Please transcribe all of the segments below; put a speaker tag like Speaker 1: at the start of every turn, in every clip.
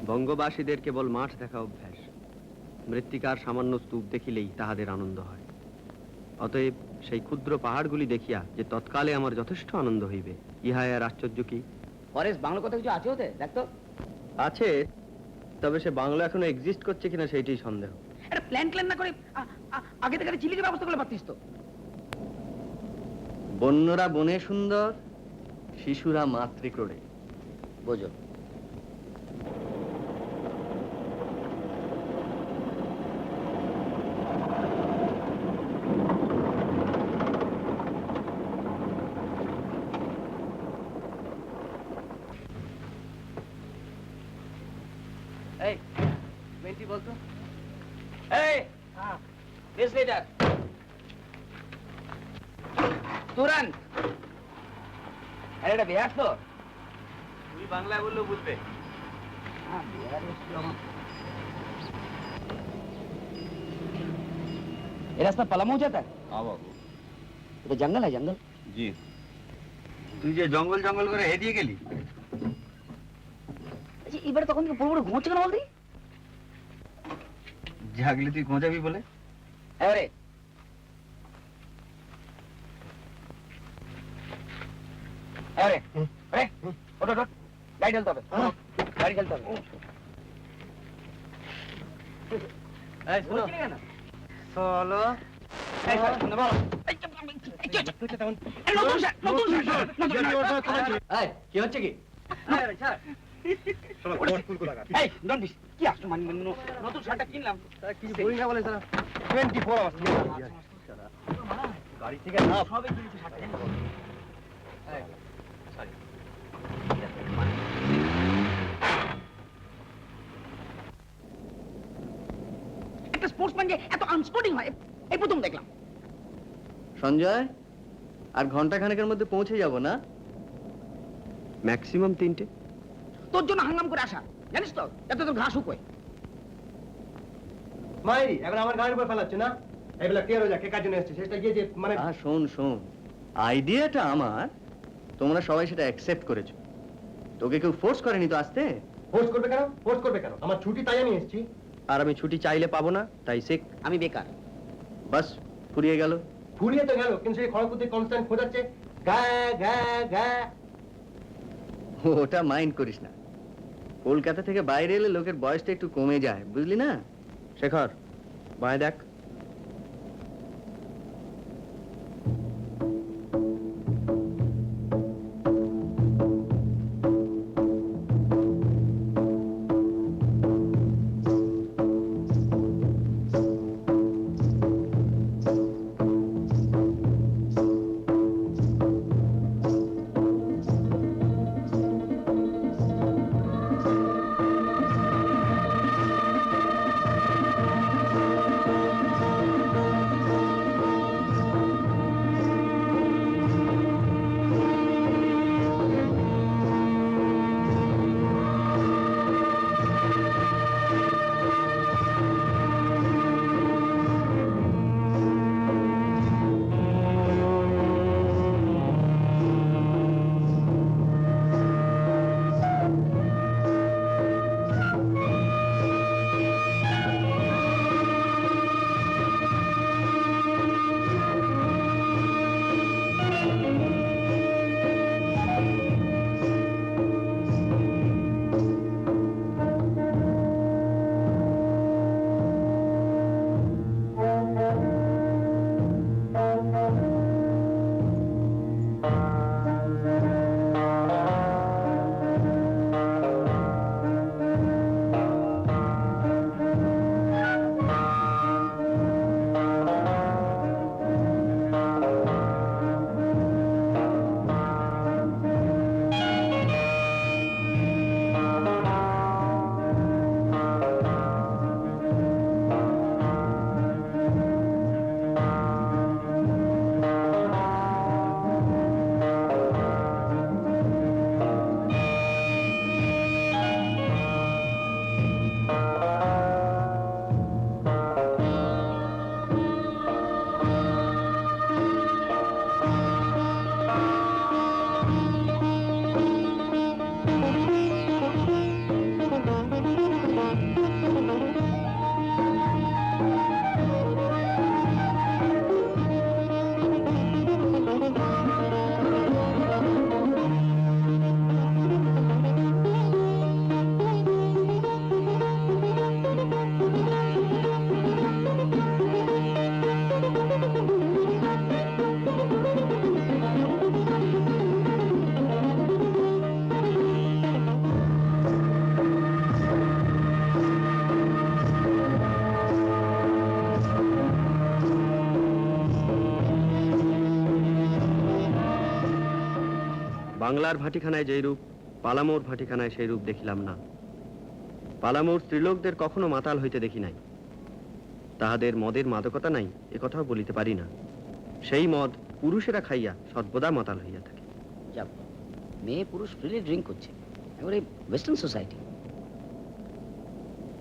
Speaker 1: বঙ্গবাসীদের কেবল মাঠ দেখা অভ্যাস, মৃত্তিকার সামান্য স্তূপ দেখিলেই তাহাদের আনন্দ হয়। অতএব সেই ক্ষুদ্র পাহাড়গুলি দেখিয়া যে তৎকালে আমার যথেষ্ট আনন্দ হইবে, ইহাই আর আশ্চর্য কি?
Speaker 2: পরেশ, বাংলা কথা কিছু আছে ওতে? দেখতো
Speaker 1: আছে, তবে সে বাংলা এখনো এক্সিস্ট করছে কিনা সেইটাই সন্দেহ।
Speaker 2: একটা প্ল্যান না করে আগে থেকে চিলিকে ব্যবস্থা করলে পারতিস তো।
Speaker 1: বন্যরা বনে সুন্দর, শিশুরা মাতৃক্রোড়ে।
Speaker 2: বোঝো। এই 20 বলতো। এই দিস লিটার তুরন্ত। আরে এটা বিহার তো,
Speaker 1: তুই বাংলায় বললেও বুঝবে।
Speaker 2: হ্যাঁ বিহার। ये रास्ता पलामू जाता है?
Speaker 1: हाँ बाबू।
Speaker 2: तो जंगल है, जंगल।
Speaker 1: জি। তুই যে জঙ্গল জঙ্গল করে হেদিয়ে গেলি।
Speaker 2: আচ্ছা এবারে তখন থেকে পুরো পুরো ঘুমোচ্ছে কেন বলদি?
Speaker 1: জাগলে তুই খোঁজাবি বলে।
Speaker 2: আরে আরে আরে ওঠ ওঠ, গাড়ি ঢালতে হবে, গাড়ি ঢালতে হবে।
Speaker 1: এই শোনো চলো।
Speaker 2: এই শুনে বল। এই কি হচ্ছে কি? এই ডোন্ট বিশ, কি আসছো মানে নতুন শার্টটা কিনলাম,
Speaker 1: কিছু বলি না বলে সারা 24 আওয়ার্স গাড়ি থেকে নাম
Speaker 2: সবই কিনেছি শার্টটা। এই সরি, একটা স্পোর্টসম্যান যে এত আনস্পোর্টিং হয় এই প্রথম দেখলাম।
Speaker 1: সঞ্জয়, আর ঘন্টা খানেকের মধ্যে পৌঁছে যাব না? ম্যাক্সিমাম 3টে।
Speaker 2: তোর জন্য হাঙ্গাম করে আসা, জানিস তো, যাতে তোর ঘাস শুকোয়।
Speaker 3: মাইরি এবার আমার গাড়ির উপর ফেলাচ্ছে না, এগুলা ক্লিয়ার হয়ে যাক কে কার জন্য এসেছে সেটা গিয়ে যে মানে
Speaker 1: শোন শোন, আইডিয়াটা আমার, তোমরা সবাই সেটা অ্যাকসেপ্ট করেছো, তোকে কেউ ফোর্স করেনি তো আসতে।
Speaker 3: ফোর্স করবে কেন? ফোর্স করবে কেন? আমার ছুটি তাই আমি এসেছি।
Speaker 1: আর আমি ছুটি চাইলে পাবো না, তাই সিক।
Speaker 2: আমি বেকার।
Speaker 1: বাস ফুরিয়ে গেল।
Speaker 3: ফুরিয়ে তো গেল, কিন্তু সেই খড়গপুর থেকে কনস্ট্যান্ট খোঁজাচ্ছে গা গা গা।
Speaker 1: ওটা মাইন্ড করিস না, কলকাতা থেকে বাইরে এলে লোকের বয়সটা একটু কমে যায়, বুঝলি না? শেখর, বাঁয় দেখ। বাংলার ভাটিখানায় যেই রূপ, পালামোর ভাটিখানায় সেই রূপ দেখিলাম না। পালামোর স্ত্রীলোকদের কখনো মাতাল হইতে দেখি নাই। তাহাদের মদের মাদকতা নাই, এ কথাও বলিতে পারি না। সেই মদ পুরুষেরা খাইয়া সর্বদা মাতাল হইয়া থাকে।
Speaker 2: যাব, মেয়ে পুরুষ ফ্রিলি ড্রিঙ্ক করছে, এবারে ওয়েস্টার্ন সোসাইটি।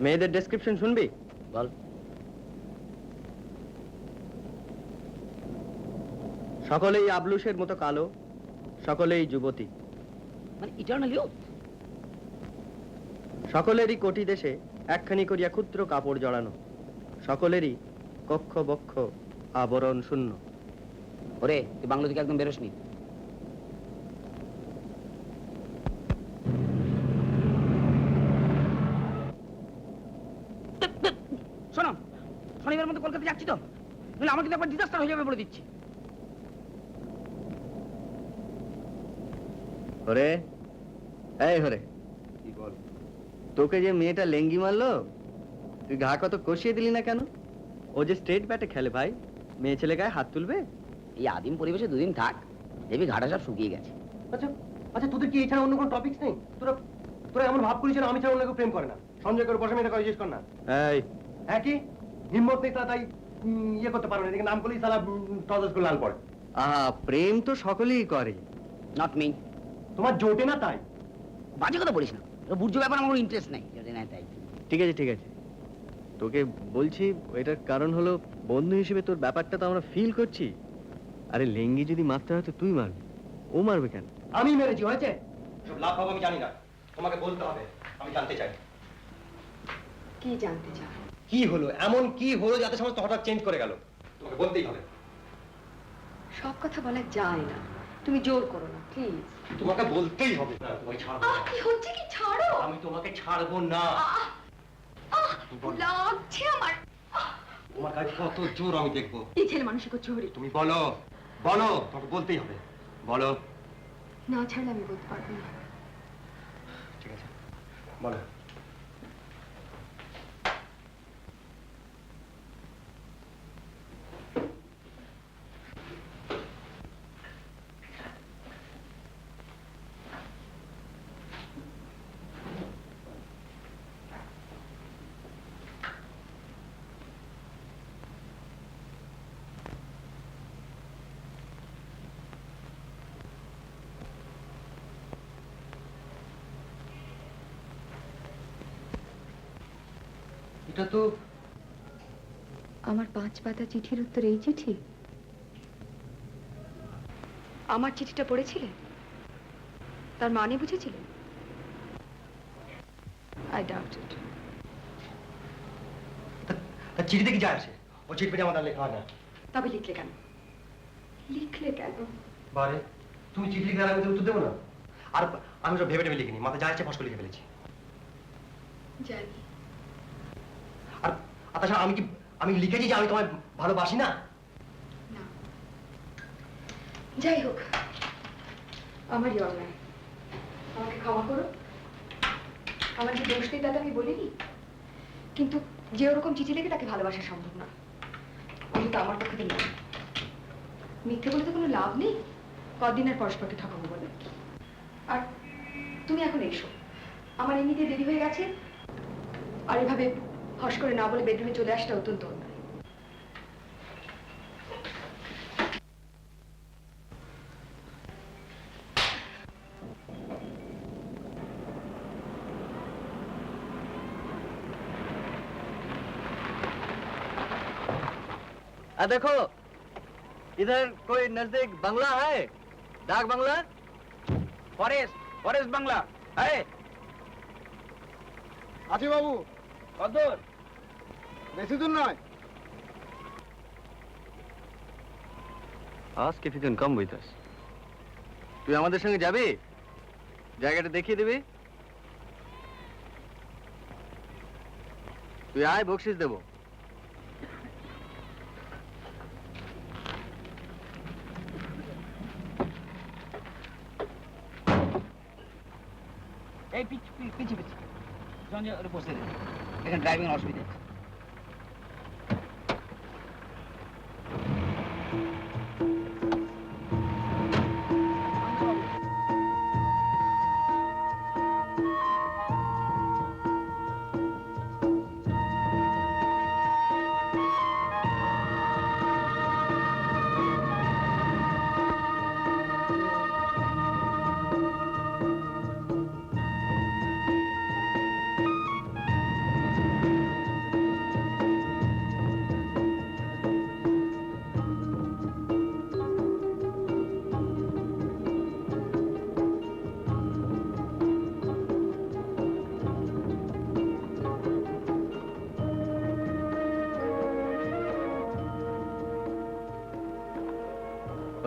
Speaker 1: মেয়েদের ডেসক্রিপশন শুনবি?
Speaker 2: বল।
Speaker 1: সকলেই আবলুসের মতো কালো, সকলেই যুবতী,
Speaker 2: মানে ইটার্নাল ইউথ।
Speaker 1: সকলেরই কোটি দেশে একখানি করিয়া ক্ষুদ্র কাপড় জড়ানো, সকলেরই কক্ষ বক্ষ আবরণ শূন্য।
Speaker 2: ওরে তুই বাংলা থেকে একদম বেরোসনি। শোনো, শনিবার মধ্যে কলকাতা যাচ্ছি তো, নাহলে আমার কিন্তু একবার ডিজাস্টার হয়ে যাবে বলে দিচ্ছি।
Speaker 1: হরে, এই হরে,
Speaker 3: কি বল?
Speaker 1: তোকে যে মেয়েটা লেঙ্গি মারলো, তুই ঘা কত কষিয়ে দিলি না কেন? ও যে স্টেট ব্যাটে খেলে ভাই, মেয়ে ছেলে গায়ে হাত তুলবে?
Speaker 2: এই আদিম পরিবেশে দুদিন থাক, দেখবি ঘাটা সব শুকিয়ে গেছে।
Speaker 3: আচ্ছা আচ্ছা, তোদের কি এছাড়া অন্য কোনো টপিকস নেই? তোরা তোরা এমন ভাব করিস যেন আমি ছাড়া অন্য কেউ প্রেম করে না। সঞ্জয় করে বসে মেয়েটা করে জিজ্ঞেস কর না।
Speaker 1: এই
Speaker 3: হ্যাঁ কি হিম্মত নেই তাই ইয়ে করতে পারবে না, এদিকে নাম করলেই সালা টজস করে লাল পড়ে।
Speaker 1: আহা, প্রেম তো সকলেই করে।
Speaker 2: Not me.
Speaker 3: তোমার জোটে না তাই।
Speaker 2: বাজে কথা বলিস না, বুঝছো ব্যাপার আমার ইন্টারেস্ট নাই, যদি না তাই।
Speaker 1: ঠিক আছে ঠিক আছে, তোকে বলছি এটার কারণ হলো বন্ধু হিসেবে তোর ব্যাপারটা তো আমরা ফিল করছি। আরে লেঙ্গি যদি মারতে হয় তো তুই মারবি, ও মারবে কেন?
Speaker 3: আমি মেরেছি, হয়েছে? সব লাভ পাবো আমি জানি না, তোমাকে বলতে হবে, আমি জানতে চাই।
Speaker 4: কি জানতে চাও?
Speaker 3: কি হলো, এমন কি হলো যাতে সমস্ত হঠাৎ চেঞ্জ করে গেল? তোমাকে বলতেই হবে।
Speaker 4: সব কথা বলা যায় না, তুমি জোর করো না প্লিজ।
Speaker 3: তোমাকে বলতেই হবে। না, তোমাকে ছাড়বো না।
Speaker 4: কি হচ্ছে কি? ছাড়ো।
Speaker 3: আমি তোমাকে ছাড়বো না।
Speaker 4: লাগছে আমার।
Speaker 3: তোমার কাছে কত জোর আমি দেখবো।
Speaker 4: এই ছেলে মানুষকে চোরি।
Speaker 3: তুমি বলো, বলো, তোমাকে বলতেই হবে, বলো।
Speaker 4: না ছাড়লে আমি বলতে পারবো না।
Speaker 3: ঠিক আছে, বলো। এটা তো
Speaker 4: আমার 5 পাতা চিঠির উত্তর এই চিঠি? আমার চিঠিটা পড়েছিলে? তার মানে বুঝেছিলে? আই ডাউট ইট।
Speaker 3: তার চিঠিতে কি যায় আসে? ও চিঠি পেটে আমার লেখা হয় না।
Speaker 4: তবে লিখলে কেন? লিখলে কেন?
Speaker 3: বারে, তুমি চিঠি লিখে আর আমি তো উত্তর দেবো না। আর আমি সব ভেবে ভেবে লিখিনি, মাথা যা আছে ফস করে লিখে ফেলেছি।
Speaker 4: জানি।
Speaker 3: আর তাছাড়া আমি লিখেছি যে আমি তোমায় ভালোবাসি না।
Speaker 4: না, যাই হোক, আমারই অন্যায়, আমাকে ক্ষমা করো। আমার যে দোষ নেই তাতে আমি বলিনি, কিন্তু যে ওরকম চিঠি লিখে তাকে ভালোবাসা সম্ভব না, ওটা তো আমার পক্ষে নয়। মিথ্যে বলে তো কোনো লাভ নেই, কদিন আর পরস্পরকে ঠকাবো বলে। আর তুমি এখন এসো, আমার এমনিতে দেরি হয়ে গেছে, আর এভাবে হস করে না বলে বেডরুমে চলে আসটা অত্যন্ত অন্যায়।
Speaker 1: देखो इधर कोई नजदीक बंगला है, डाक बंगला।
Speaker 2: Forest, forest Bangla. আরে
Speaker 5: আছে বাবু,
Speaker 2: কতদূর?
Speaker 5: বেশি দূর নয়।
Speaker 1: Ask if you can come with us. তুই আমাদের সঙ্গে যাবি? জায়গাটা দেখিয়ে দিবি? তুই আয়, বকশিস দেবো।
Speaker 2: এই পিছিয়ে পিছিয়ে সঞ্জয় ওরে বসে দে, এখানে ড্রাইভিং অসুবিধা আছে।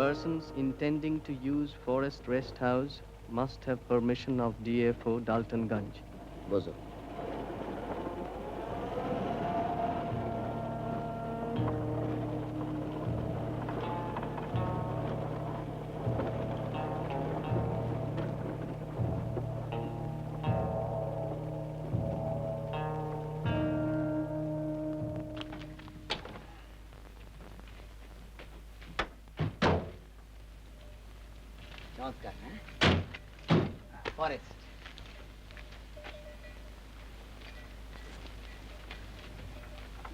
Speaker 6: Persons intending to use Forest Rest House must have permission of DFO Daltonganj.
Speaker 2: বসো। চমৎকার, হ্যাঁ? ফরেস্ট।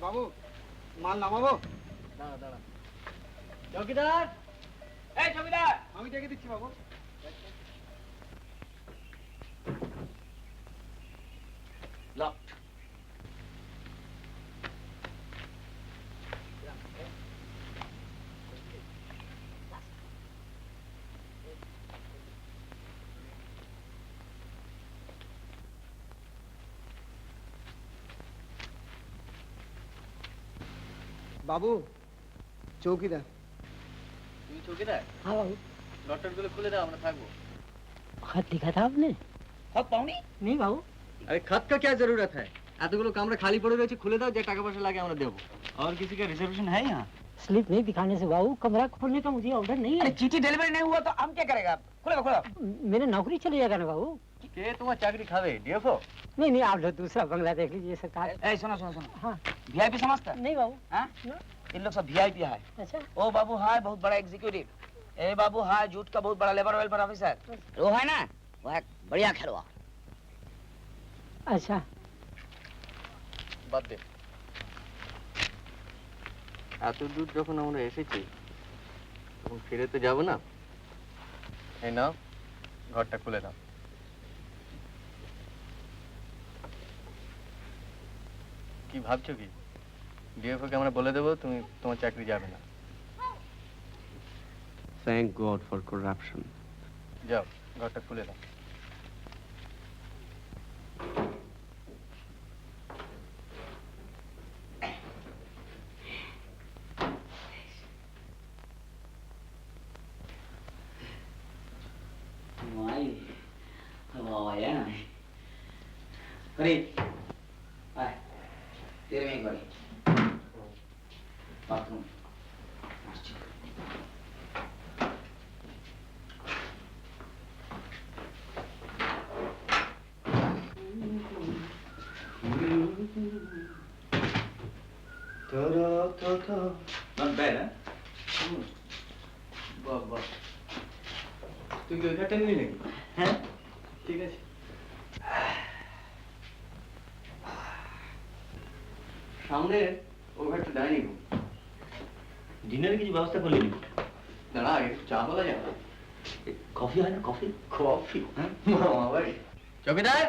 Speaker 5: বাবু মাল নামাবো?
Speaker 6: দাঁড়া দাঁড়া। চৌকিদার,
Speaker 2: এই চৌকিদার,
Speaker 5: আমি ডেকে দিচ্ছি বাবু।
Speaker 2: লক।
Speaker 5: বাবু চৌকিদার।
Speaker 6: তুমি চৌকিদার?
Speaker 7: हाँ बाबू
Speaker 6: লটারগুলো খুলে দাও, আমরা থাকবো।
Speaker 7: खत लिखा था आपने?
Speaker 2: হক পাওনি?
Speaker 7: नहीं बाबू।
Speaker 6: अरे खत का क्या जरूरत है? এতগুলো কামরা খালি পড়ে রয়েছে, খুলে দাও, যে টাকা পয়সা লাগে আমরা দেবো।
Speaker 2: और किसी का रिजर्वेशन है यहाँ?
Speaker 7: स्लिप नहीं दिखाने से बाबू कमरा खोलने का मुझे ऑर्डर नहीं
Speaker 2: अरे
Speaker 7: है।
Speaker 2: चिट्ठी डिलीवरी नहीं हुआ तो हम क्या करेगा? खुलो खुलो।
Speaker 7: मेरे नौकरी चली जाएगा ना बाबू।
Speaker 6: কে তোমার চাকরি খাবে? ডিএফও?
Speaker 7: नहीं नहीं आप लोग दूसरा बंगला देख लीजिए सरकार।
Speaker 2: ए सुनो सुनो सुनो,
Speaker 7: हाँ
Speaker 2: वीआईपी समझता?
Speaker 7: नहीं बाबू।
Speaker 2: हाँ? इन लोग सब वीआईपी है।
Speaker 7: अच्छा
Speaker 2: ओ बाबू हाय बहुत बड़ा एग्जीक्यूटिव। ए बाबू हाय जूट का बहुत बड़ा लेबर वेलफेयर ऑफिसर। वो है ना, वो है बढ़िया खेलवा।
Speaker 7: अच्छा
Speaker 6: বাদ দে। এত দূর যখন আমরা এসেছি তখন ফিরে তো যাবো না। এই নাও, ঘরটা খুলে দাও। কি ভাবছো কি? ডিএফও কে আমরা বলে দেবো তুমি তোমার চাকরি যাবে না।
Speaker 1: Thank god for corruption.
Speaker 6: যাও, ঘরটা খুলে দাও।
Speaker 2: अरे आए तेरे में एक बारी बाथरूम नॉट बैड
Speaker 6: বাহ বাহ, তুই কি ওই ঘরটা নিলি নাকি?
Speaker 2: हैं
Speaker 6: ঠিক আছে। সামনে ও ঘরটা ডাইনিং রুম।
Speaker 2: डिनर की व्यवस्था कर लेनी
Speaker 6: দাঁড়া, আগে চা বলা যাবে।
Speaker 2: कॉफी है ना कॉफी
Speaker 6: কফি? মামা ভাই। চৌকিদার,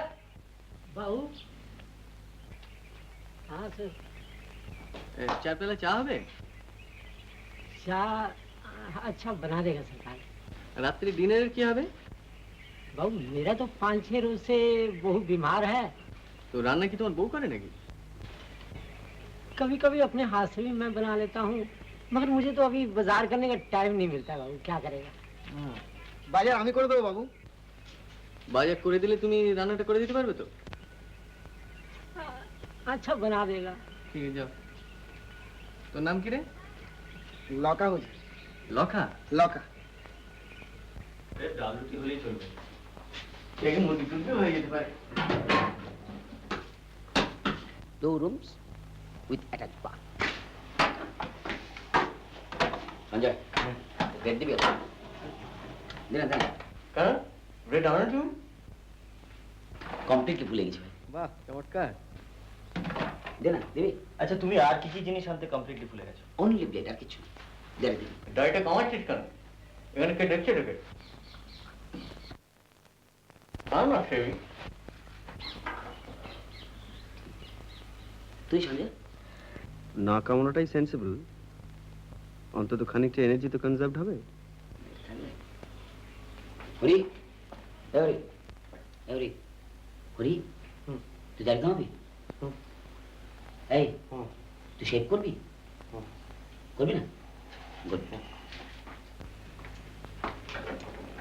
Speaker 7: बाबू। हाँ सर।
Speaker 6: চার পেলা চা হবে?
Speaker 7: चाय अच्छा बना देगा सरकार।
Speaker 6: রাত্রি ডিনারের কি হবে?
Speaker 7: बाबू मेरा तो 5-6 रोज से बहू बीमार है।
Speaker 6: তো রান্না কি তোমার বউ করে নাকি?
Speaker 7: कभी कभी अपने हाथ से भी मैं बना लेता हूँ मगर मुझे तो अभी बाजार करने का टाइम नहीं मिलता है बाबू, क्या करेगा।
Speaker 5: বাজার আমি করে দেবো বাবু।
Speaker 6: বাজার করে দিলে তুমি রান্নাটা করে দিতে পারবে তো?
Speaker 7: अच्छा बना देगा।
Speaker 6: ঠিক আছে, যাও। তোর নাম কি রে?
Speaker 5: লকা হচ্ছে
Speaker 6: লখা?
Speaker 5: লকা।
Speaker 6: ডাল রুটি হলেই চলবে। দেখে মুরগি টুরগি হয়ে যেতে পারে।
Speaker 2: दो rooms with attach bath Sanjay रेड दिबी देना देना
Speaker 6: কারণ রেড আনার তুমি?
Speaker 2: কমপ্লিটলি ভুলে গেছি ভাই
Speaker 6: বাহ, চমৎকার।
Speaker 2: দেনা দিবি
Speaker 8: আচ্ছা তুমি আর কি কি জিনিস আনতে কমপ্লিটলি ভুলে গেছো?
Speaker 2: অনলি ব্লেড আর কিছু দেবে দিবি
Speaker 6: ডাইটা কমাচ্ছিস কেন? এখানে কে দেখছে তোকে? I'm not shaving.
Speaker 2: তুই সঞ্জয়
Speaker 1: না কামনাটাই সেন্সিবল। অন্তত খানিকটা এনার্জি তো কনজার্ভড হবে।
Speaker 2: হরি হরি হরি হরি তুই যাবি তো হবে এই তুই শেভ করবি করবি না গুড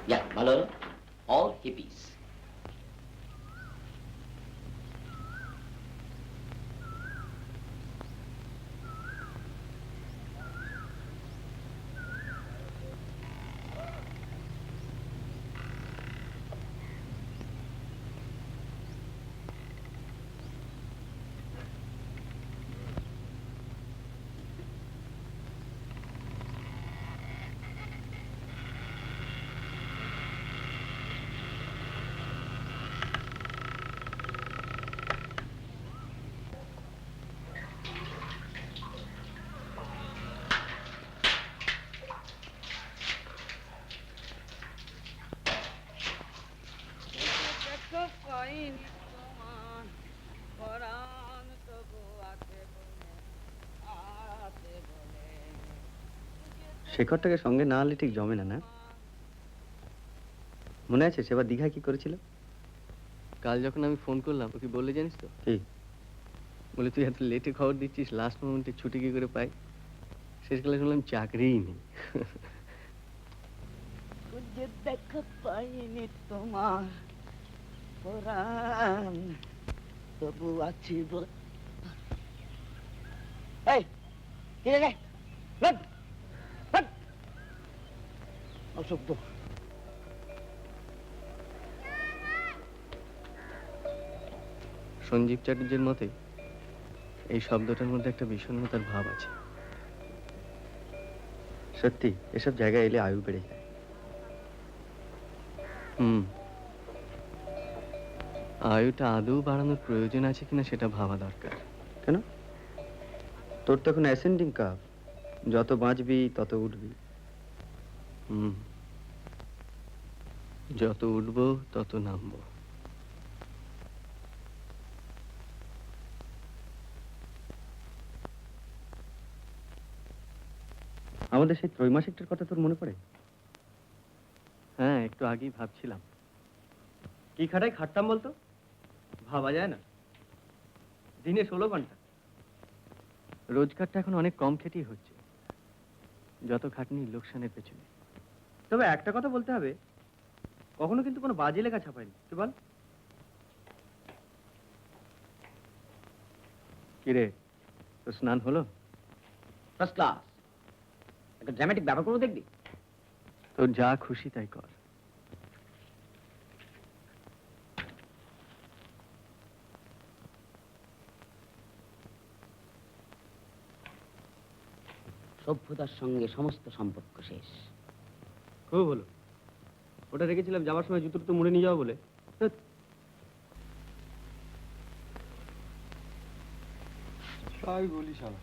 Speaker 2: ইয়া ভালো হলো, অল হিপিস।
Speaker 1: শেখরটাকে সঙ্গে না আনলে ঠিক জমে না, না? মনে আছে সেবার দীঘায় কি করেছিল?
Speaker 6: কাল যখন আমি ফোন করলাম, ও কি বললে জানিস তো?
Speaker 1: কি?
Speaker 6: বলে তুই এত লেটে খবর দিচ্ছিস, লাস্ট মোমেন্টে ছুটি কি করে পাই? শেষকালে শুনলাম চাকরিই নেই।
Speaker 2: খুঁজে দেখা পাইনি তোমার পরাণ, তবু আছি বলে। এই কি রে? অসভ্য।
Speaker 6: সঞ্জীব চ্যাটার্জির মতে এই শব্দটার মধ্যে একটা বিষণ্ণতার ভাব আছে।
Speaker 1: সত্যি এসব জায়গায় এলে আয়ু বেড়ে যায়।
Speaker 6: আয়ুটা আদৌ বাড়ানোর প্রয়োজন আছে কিনা সেটা ভাবা দরকার।
Speaker 1: কেন? তোর তো এখন অ্যাসেন্ডিং কাপ, যত বাঁচবি তত উঠবি।
Speaker 6: যত উঠবো তত নামবো।
Speaker 1: আমাদের সেই ত্রৈমাসিকটার কথা তোর মনে পড়ে?
Speaker 6: হ্যাঁ, একটু আগেই ভাবছিলাম।
Speaker 1: কি খাটাই খাটতাম বলতো? ভাবা যায় না। দিনে 16 ঘন্টা।
Speaker 6: রোজগারটা এখন অনেক কম খেটেই হচ্ছে, যত খাটনি লোকসানের পেছনে।
Speaker 1: তবে একটা কথা বলতে হবে, কখনো কিন্তু কোনো বাজে লেখা ছাপায়নি। তুই বল।
Speaker 6: কিরে, তো স্নান হলো?
Speaker 2: First class. একটা ড্রামাটিক ব্যাপার করে দেখবি?
Speaker 6: তোর যা খুশি তাই কর।
Speaker 2: সভ্যতার সঙ্গে সমস্ত সম্পর্ক শেষ।
Speaker 1: খুব হলো। ওটা রেখেছিলাম যাওয়ার সময় জুতোর তো মুড়ে নিয়ে যাওয়া বলে। ধ্যাৎ।
Speaker 3: তাই বলি শালা।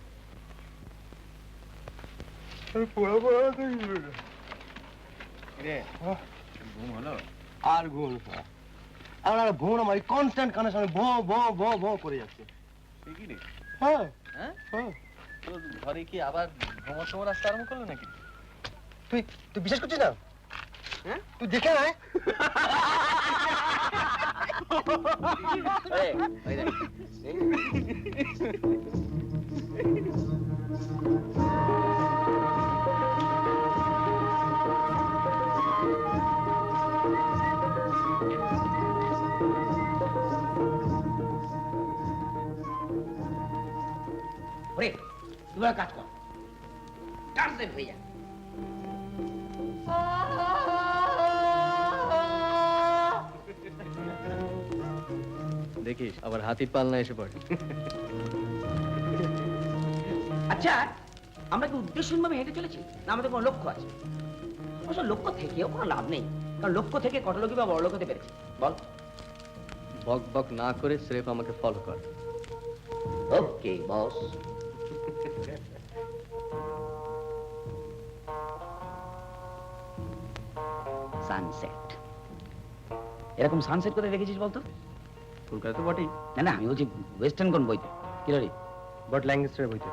Speaker 3: আর ঘুম না। আর ঘুম না, কনস্ট্যান্ট কানের সামনে ভো ভো ভো ভো করে যাচ্ছে। হ্যাঁ হ্যাঁ।
Speaker 6: তোর ঘরে কি আবার ভ্রমণ সময় আসতে আরম্ভ করলো নাকি?
Speaker 3: তুই তুই বিশ্বাস করছিস না? হ্যাঁ, তুই দেখে আয়।
Speaker 2: ওরে তুমি কাজ কর, ট্রান্সলেট হয়ে যা।
Speaker 6: দেখিস আবার হাতির পালনা এসে পড়ে।
Speaker 2: আচ্ছা, আমরা কি উদ্দেশ্যহীনভাবে হেঁটে চলেছি, না আমাদের কোনো লক্ষ্য আছে? অবশ্য লক্ষ্য থেকেও কোনো লাভ নেই, কারণ লক্ষ্য থেকে কত লোকই বা বড় লোক হতে পেরেছে বল।
Speaker 6: বক বক না করে স্রেফ আমাকে ফলো কর।
Speaker 2: ওকে বস। সানসেট। এরকম সানসেট কোথায় দেখেছিস বলতো?
Speaker 1: কলকাতা তো বটেই,
Speaker 2: না না, আমি বলছি ওয়েস্টার্ন কোন বইতে। কি রে?
Speaker 1: বাট ল্যাঙ্গেস্টারের বইতে।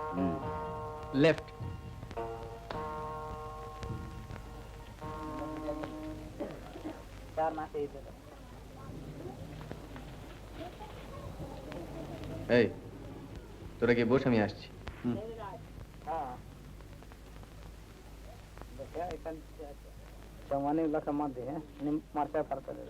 Speaker 6: লেফট। এই তোরা গিয়ে বস, আমি আসছি।
Speaker 7: सामान्य इलाका मध्य है मार्चा फर्क है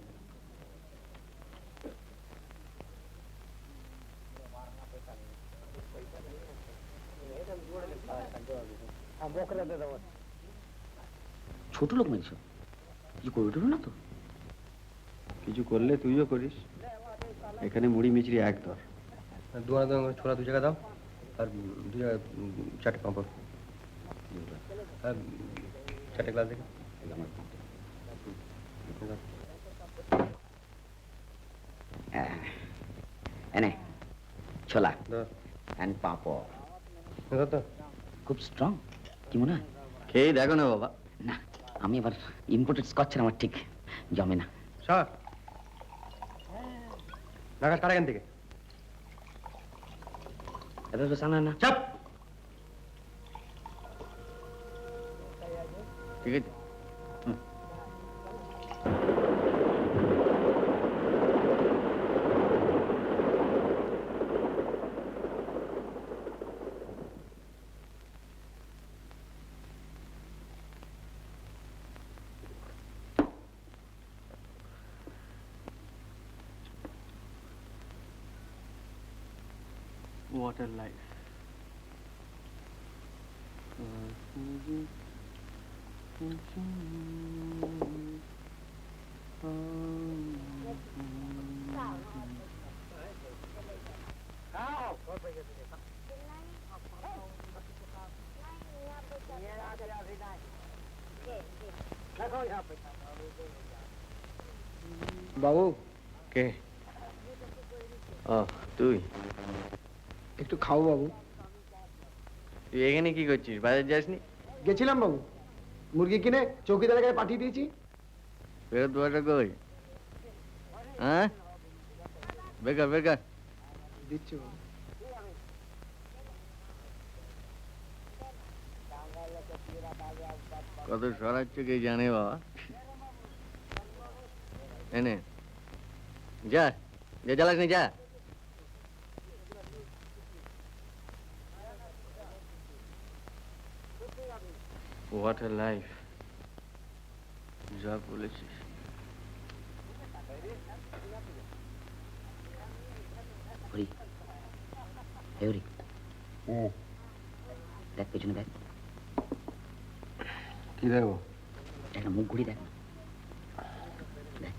Speaker 2: ছোট লোক মেরেছো কিছু করে উঠবে না তো?
Speaker 1: কিছু করলে তুইও করিস। এখানে মুড়ি মিচড়ি এক দর।
Speaker 3: দু আনা ছোলা 2 টাকা দাও আর 2 টাকা 4টে পাঁপড় আর 4টে গ্লাস দেখে
Speaker 2: এনে ছোলা
Speaker 3: দাও
Speaker 2: অ্যান্ড পাঁপড়।
Speaker 3: দাও তো
Speaker 2: খুব স্ট্রং, কি মনে হয়?
Speaker 1: খেয়ে দেখো না বাবা।
Speaker 2: না, আমি আবার ইম্পোর্টেড স্কচ আমার ঠিক জমে না।
Speaker 3: স্যার ঢাকা কার এখান থেকে
Speaker 2: এটা তো জানা না।
Speaker 3: চাপ
Speaker 6: ঠিক আছে What a life.
Speaker 5: বাবু
Speaker 6: কে? ও তুই
Speaker 5: একটু খাও বাবু।
Speaker 6: তুই এখানে কি করছিস? বাজার যাসনি?
Speaker 5: গেছিলাম বাবু, মুরগি কিনে চৌকিদারের কাছে পাঠিয়ে দিয়েছি।
Speaker 6: ফেরত দেওয়াটা কই? হ্যাঁ বেকার বেকার।
Speaker 5: দিচ্ছি বাবু।
Speaker 6: কত সরাচ্ছে কে জানে বাবা। এনে যা যা জ্বালাস নি যা। What a life. যা বলেছিস।
Speaker 2: হরি, এই হরি, দেখ পেছনে দেখ।
Speaker 3: কি দেখবো?
Speaker 2: দেখ না, মুখ ঘুরি দেখ না। দেখ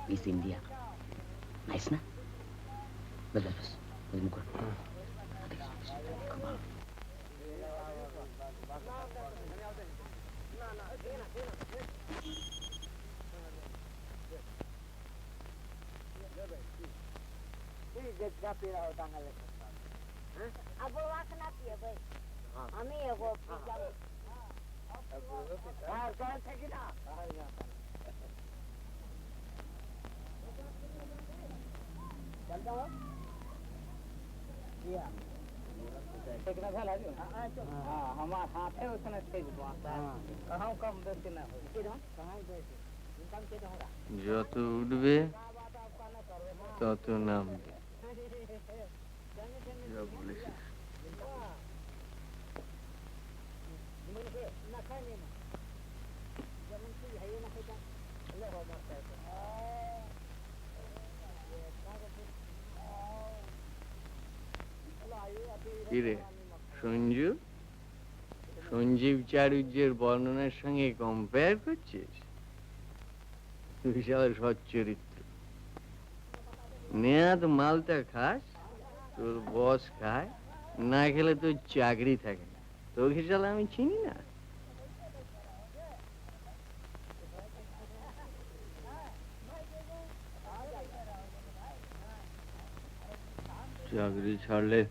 Speaker 2: মিস ইন্ডিয়া, নাইস না? বস বস বস, ওই মুখ ঘোরা। খুব ভালো।
Speaker 9: আমি এগো
Speaker 7: हमार हाथे उतने तेज कहाँ कम बेसी ना हो
Speaker 6: যত উঠবে তত নামবে। যা বলেছিস। কিরে সঞ্জু, সঞ্জীব চারুজ্যের বর্ণনার সঙ্গে কম্পেয়ার করছিস? তুই শালা সচ্চরিত্র। নেহাত মালটা খাস, তোর বস খায়, না খেলে তোর চাকরি থাকে না। তোকে শালা আমি চিনি না।
Speaker 1: চাকরি ছাড়লে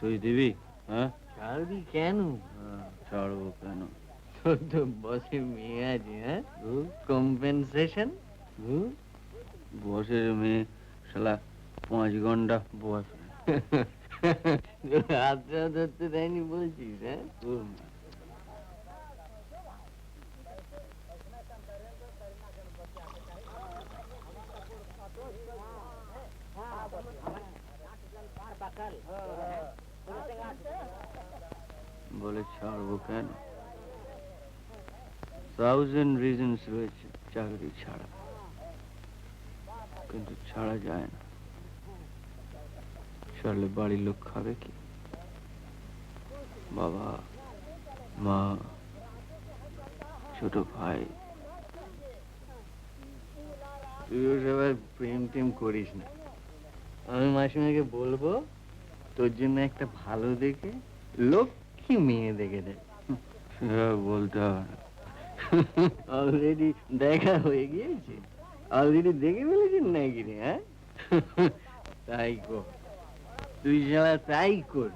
Speaker 1: তুই দিবি? হ্যাঁ,
Speaker 6: ছাড়বি কেন?
Speaker 1: ছাড়বো কেন?
Speaker 6: তোর তো বসের মেয়ে আছে। হ্যাঁ, কম্পেনসেশন।
Speaker 1: বসের মেয়ে শালা 5 ঘন্টা বস।
Speaker 6: হাতটা ধরতে দেয়নি বলছিস? হ্যাঁ, বলে ছাড়বো কেন? 1000 রিজনস রয়েছে চাকরি ছাড়া, কিন্তু ছাড়া যায় না। ছাড়লে বাড়ির লোক খাবে কি? বাবা, মা, ছোট ভাই। তুইও সবাই প্রেম টেম করিস না। আমি মাসিমাকে বলবো তোর জন্য একটা ভালো দেখে লক্ষ্মী মেয়ে দেখে দে। বলতে হবে না, অলরেডি দেখা হয়ে গিয়েছে। অলরেডি দেখে ফেলেছেন নাকি রে? হ্যাঁ, তাই কর তুই, যারা তাই কর।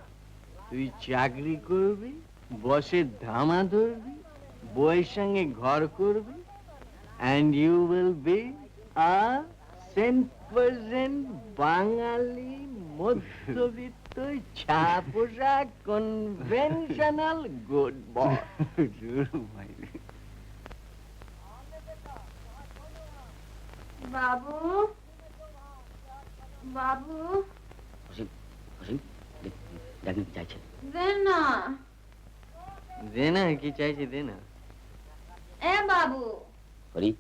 Speaker 6: তুই চাকরি করবি, বসের ধামা ধরবি, বউয়ের সঙ্গে ঘর করবি, and you will be a 100% বাঙালি মধ্যবিত্ত ছাপোষা কনভেনশনাল গুড বয়।
Speaker 9: বাবু, বাবু,
Speaker 2: অসীম, অসীম, দেখ কি চাইছে।
Speaker 9: দে না।
Speaker 6: দে না, কি চাইছে দে না।
Speaker 9: এ বাবু।
Speaker 2: হরি,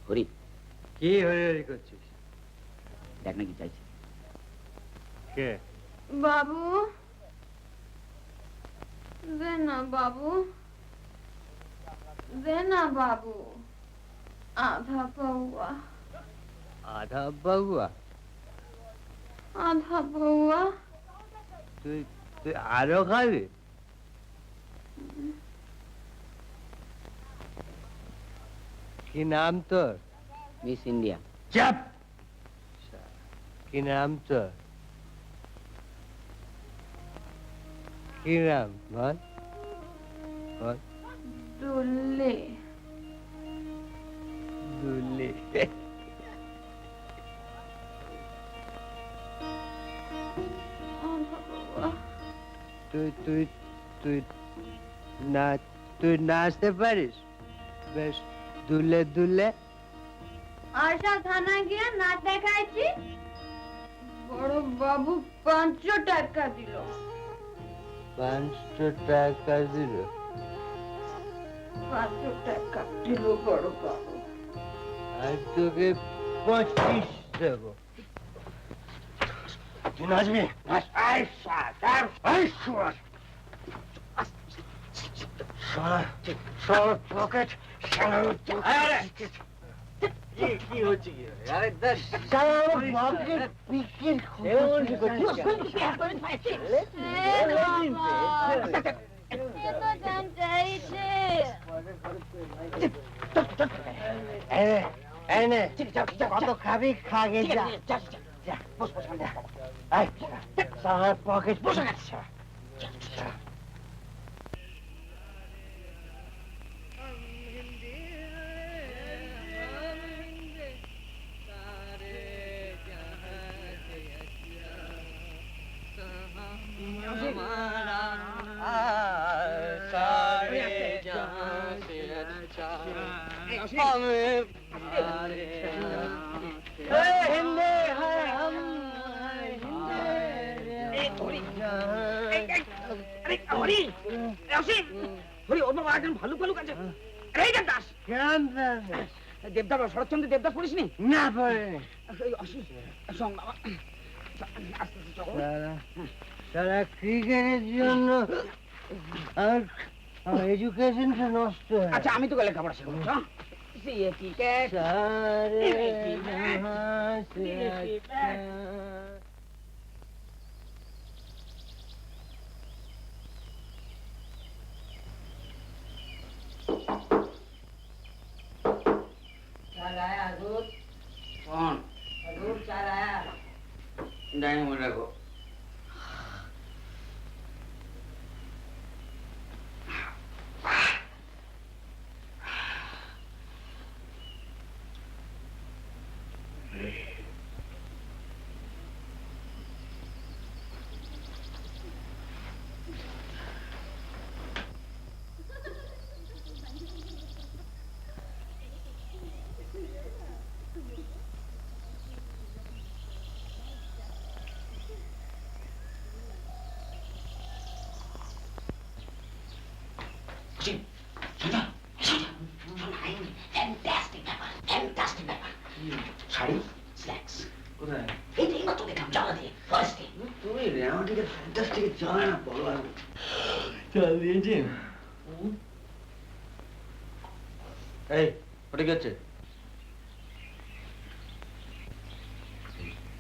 Speaker 2: হরি,
Speaker 6: কি হরি হরি করছিস?
Speaker 2: দেখ না কি চাইছে।
Speaker 6: কে?
Speaker 9: বাবু, দে না বাবু, দে না বাবু, আধা পাউয়া।
Speaker 6: আধা বাবুয়া?
Speaker 9: আধা পাউয়া।
Speaker 6: তুই তুই আরো খাবি? কি নাম তোর?
Speaker 2: Miss India.
Speaker 6: চাপ। কি নাম তোর? কি নাম বল? বল।
Speaker 9: দুল্লে।
Speaker 6: দুলি।
Speaker 9: আধা পাউয়া।
Speaker 6: তুই তুই তুই না, তুই নাচতে পারিস? বেশ দুলে দুলে।
Speaker 9: আশা থানায় গিয়ে নাচ দেখাইছি, বড় বাবু 500 টাকা দিল।
Speaker 6: 500 টাকা দিল?
Speaker 9: 500 টাকা দিল বড় বাবু।
Speaker 6: আর তোকে 25 দেবো।
Speaker 3: তুই নাচবি? পকেট
Speaker 6: কি হচ্ছে কি? আরে দেখ
Speaker 3: কত খাবি খাগে যা। পকেট বসে গেছে।
Speaker 2: দেবদাস, শরৎচন্দ্র দেবদাস পড়িসনি?
Speaker 3: না পড়ে সারা ক্রিকেটের জন্য আমার এডুকেশনটা নষ্ট হয়।
Speaker 2: আচ্ছা আমি তো গেলে খাবার শেখাবো। ক্রিকেট
Speaker 3: সারে জাহাঁ সে আচ্ছা।
Speaker 2: कौन? दूध चार आया। डाइनिंग में रखो। ফ্যান্টাস্টিক ব্যাপার, ফ্যান্টাস্টিক ব্যাপার। শাড়ি, স্ন্যাক্স।
Speaker 3: কোথায়?
Speaker 2: এই তো এইমাত্র দেখলাম জানলা দিয়ে, ফরেস্টে।
Speaker 3: তুমি রোমান্টিকের ফ্যান্টাস্টিকের জানা না বলো আমি। চল দিয়েছি।
Speaker 6: এই ওটা কি হচ্ছে?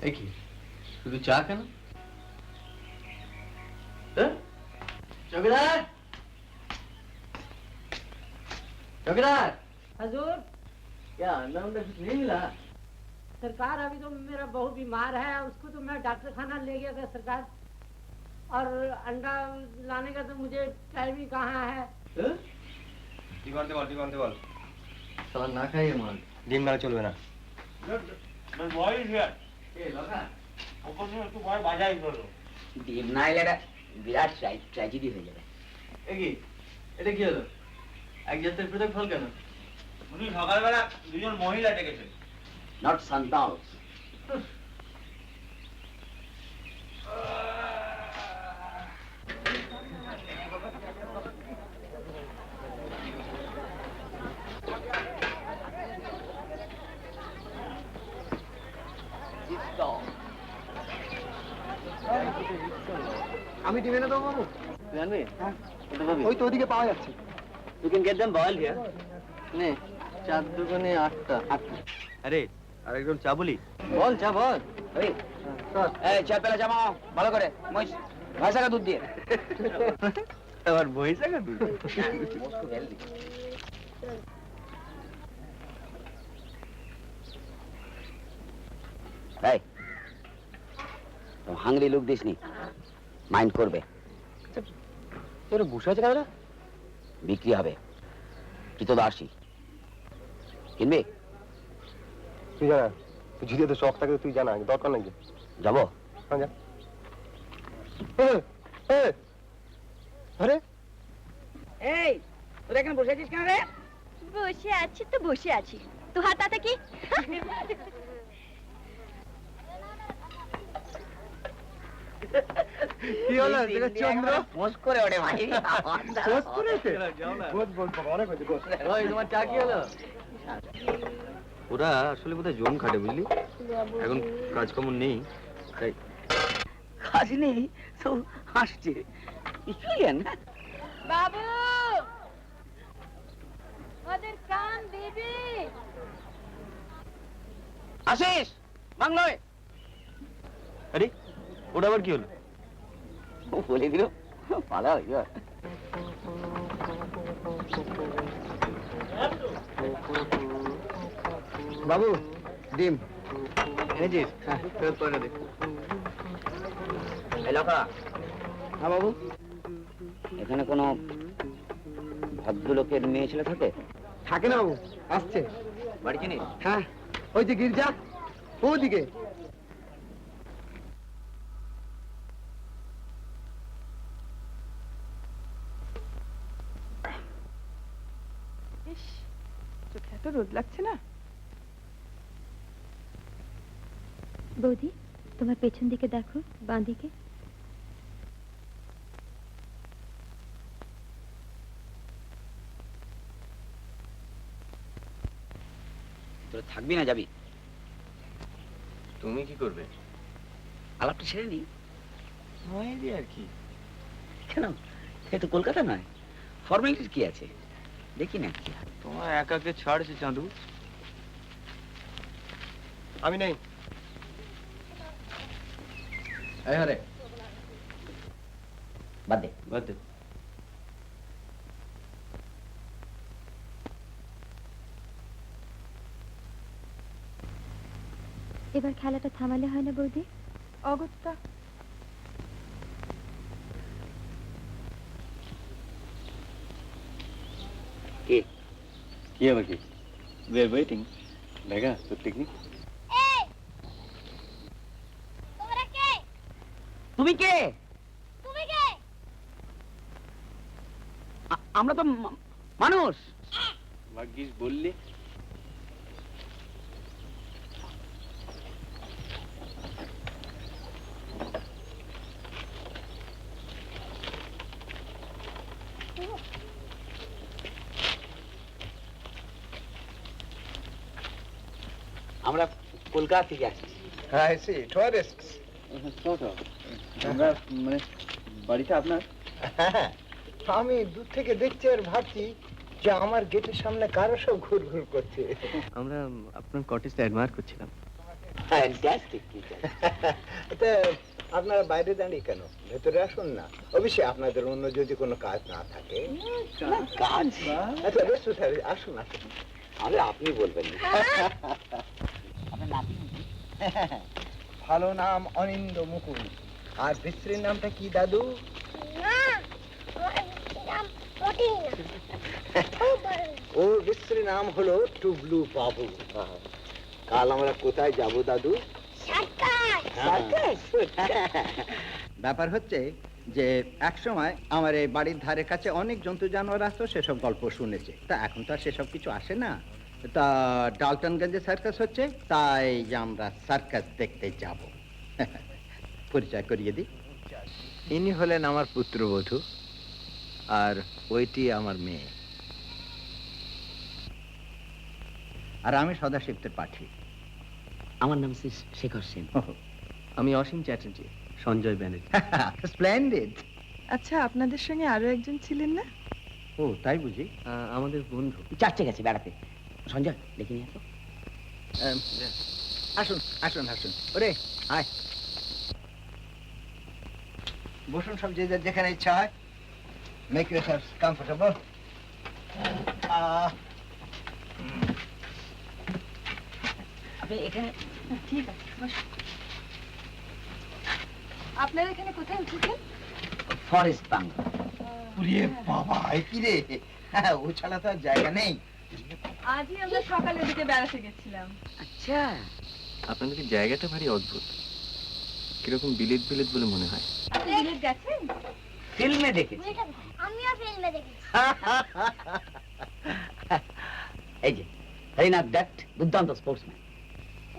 Speaker 6: এই কি শুধু চা কেন? চৌকিদার, चौकीदार।
Speaker 7: हजूर,
Speaker 6: क्या अंडा उंडा कुछ नहीं मिला?
Speaker 7: सरकार अभी तो मेरा बहू बीमार है, उसको तो मैं डॉक्टर खाना ले गया था सरकार, और अंडा लाने का तो मुझे टाइम ही कहाँ है।
Speaker 6: साला ना खाइए माल।
Speaker 3: ডিম মেলা চলবে না।
Speaker 2: ডিম না এলে একটা বিরাট ট্র্যাজেডি হয়ে যাবে।
Speaker 6: কি এটা কি হলো? এক জাতের পৃথক ফল কেন?
Speaker 8: উনি সকালবেলা দুজন মহিলা ডেকেছেন।
Speaker 2: নট সান্তালস।
Speaker 5: আমি ডিম এনে দেবো বাবু।
Speaker 6: তুই আনবি?
Speaker 5: হ্যাঁ,
Speaker 6: এটা পাবি?
Speaker 5: ওই তো ওদিকে পাওয়া যাচ্ছে।
Speaker 6: You can get them boiled here. নে, চার দোকানে 8টা।
Speaker 1: আরে আর একজন চা বলি?
Speaker 6: বল চা বল।
Speaker 2: এই চা পেলা জামাও ভালো করে, মহিষ ভাষাকা দুধ দিয়ে।
Speaker 1: আবার বইসা কা দুধ?
Speaker 2: এই হাংরি লুক দিসনি, মাইন্ড করবে।
Speaker 5: তোর বসে আছে কেন?
Speaker 2: বিক্রি হবে, কৃতদাসী কিনবি?
Speaker 3: তুই জানা, তুই যদি এত শখ থাকে তুই জানা, দরকার নাকি?
Speaker 2: যাবো?
Speaker 3: হ্যাঁ যা। আরে
Speaker 2: এই তোরা এখানে বসে আছিস কেন রে?
Speaker 9: বসে আছি তো বসে আছি, তো হাতাতে কি?
Speaker 3: কি হলো? চন্দ্র
Speaker 2: পোজ করে ওঠে ভাই।
Speaker 3: পোজ করেছে? বোঝ বোঝ বাবা, অনেক হয়েছে বোঝ।
Speaker 6: ওই তোমার চা কি হলো?
Speaker 1: ওরা আসলে বোধহয় জোন খাটে, বুঝলি? এখন কাজকর্ম নেই, তাই
Speaker 2: কাজ নেই তো হাসছে। চলেন
Speaker 9: বাবু ওদের কান দিবি?
Speaker 2: আসিস বাংলায়।
Speaker 1: আরে ওটা আবার কি হলো?
Speaker 2: বলে দিল পালা হইল।
Speaker 5: বাবু ডিম
Speaker 6: এনেছিস? ফেরত করে দে।
Speaker 2: এই লকা।
Speaker 5: হ্যাঁ বাবু।
Speaker 2: এখানে কোনো ভদ্রলোকের মেয়ে ছেলে থাকে?
Speaker 5: থাকে না বাবু, আসছে।
Speaker 2: বাড়ি চিনিস?
Speaker 5: হ্যাঁ, ওই যে গির্জা ওদিকে।
Speaker 9: চোখে এত রোদ লাগছে না?
Speaker 4: বৌদি, তোমার পেছন দিকে দেখো, বাঁ দিকে।
Speaker 2: তোরা থাকবি না যাবি?
Speaker 6: তুমি কি করবে?
Speaker 2: আলাপটা ছেড়ে নি।
Speaker 6: হয় রে আর কি।
Speaker 2: কেন, এ তো কলকাতা নয়, ফর্মালিটির কি আছে, দেখি না।
Speaker 6: তোমার একাকে ছাড়ছে চাঁদু।
Speaker 3: আমি নেই।
Speaker 6: এই হারে
Speaker 2: বাদ দে।
Speaker 6: বাদ দে।
Speaker 4: এবার খেলাটা থামালে হয় না বৌদি?
Speaker 9: অগত্যা
Speaker 2: কে?
Speaker 6: কি হবে কি? We are waiting. দেখা তোর টেকনিক।
Speaker 2: তুমি কে?
Speaker 9: তুমি কে?
Speaker 2: আমরা তো মানুষ।
Speaker 6: ভাগ্যিস বললি।
Speaker 2: আমরা কলকাতা থেকে আসছি।
Speaker 3: হ্যাঁ সি টুরিস্ট।
Speaker 6: আমরা মানে বাড়িটা আপনার?
Speaker 3: হ্যাঁ, আমি দূর থেকে দেখছি আর ভাবছি যে আমার গেটের সামনে কারো সব ঘুর ঘুর করছে।
Speaker 1: আমরা আপনার কটেজটা অ্যাডমায়ার করছিলাম।
Speaker 2: ফ্যান্টাস্টিক।
Speaker 3: তা আপনারা বাইরে দাঁড়িয়ে কেন? ভেতরে আসুন না। অবশ্যই আপনাদের অন্য যদি কোনো কাজ না থাকে।
Speaker 2: কাজ?
Speaker 3: আচ্ছা বেশ আসুন আসুন।
Speaker 2: আরে আপনি বলবেন। আপনার নাতি?
Speaker 3: ভালো নাম অনিন্দ মুকুল। আর বিশ্রীর নামটা কি দাদু? ওর বিশ্রী নাম হলো টুবলু বাবু। কাল আমরা কোথায় যাব দাদু?
Speaker 10: ব্যাপার হচ্ছে যে এক সময় আমার এই বাড়ির ধারে কাছে অনেক জন্তু জানোয়ার আসতো, সেসব গল্প শুনেছে। তা এখন তো আর সেসব কিছু আসে না। তা ডালটনগঞ্জে সার্কাস হচ্ছে, তাই আমরা সার্কাস দেখতে যাব। পরিচয় করিয়ে দিই, ইনি হলেন আমার পুত্রবধূ, আর ওইটি আমার মেয়ে। আর আমি সদাশিবদের পাঠি।
Speaker 2: আমার নাম শেখর সেন।
Speaker 1: আমি অসীম চ্যাটার্জি। সঞ্জয় ব্যানার্জি।
Speaker 10: স্প্লেন্ডিড।
Speaker 11: আচ্ছা, আপনাদের সঙ্গে আরো একজন ছিলেন না?
Speaker 10: ও তাই বুঝি।
Speaker 1: আমাদের বন্ধু।
Speaker 2: চারটে গেছে বেড়াতে। সঞ্জয় দেখে নিয়ে আসো।
Speaker 10: আসুন আসুন আসুন, ওরে আয় বসুন, সব যে যার যেখানে ইচ্ছা হয়। Make yourself comfortable.
Speaker 2: আপনি এখানে?
Speaker 4: ঠিক আছে, বসুন। আপনারা এখানে কোথায় উঠেছেন?
Speaker 2: ফরেস্ট বাংলা।
Speaker 10: ওরে বাবা, এ কি রে? হ্যাঁ, ও ছাড়া তো আর জায়গা নেই।
Speaker 11: আজই আমরা সকালের দিকে বেড়াতে গেছিলাম।
Speaker 2: আচ্ছা,
Speaker 6: আপনাদের জায়গাটা ভারী অদ্ভুত, কিরকম বিলেত বিলেত বলে মনে হয়।
Speaker 11: আপনি বিলেত গেছেন?
Speaker 2: ফিল্মে দেখেছি।
Speaker 9: আমিও ফিল্মে দেখেছি।
Speaker 2: এই যে হরিনাথ দত্ত, দুর্দান্ত স্পোর্টসম্যান।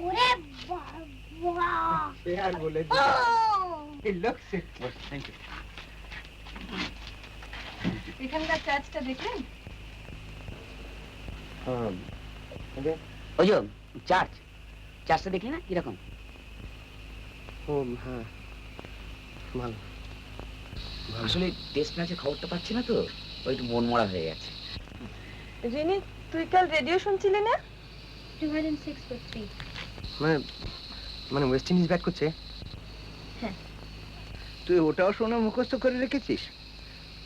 Speaker 9: ওরে বাবা!
Speaker 10: সে আর বলে
Speaker 9: ও!
Speaker 2: Thank you.
Speaker 11: এখানকার চার্চটা দেখলেন?
Speaker 2: ওই যে চার্চটা দেখলি না কিরকম?
Speaker 1: হ্যাঁ, ভালো।
Speaker 2: আসলে টেস্ট ম্যাচের খবরটা পাচ্ছি না তো, ওই একটু মন মরা হয়ে গেছে।
Speaker 11: রিনি, তুই কাল রেডিও শুনছিলি না?
Speaker 9: 206.3।
Speaker 1: মানে ওয়েস্ট ইন্ডিজ ব্যাট করছে।
Speaker 10: তুই ওটাও শোনা মুখস্থ করে রেখেছিস?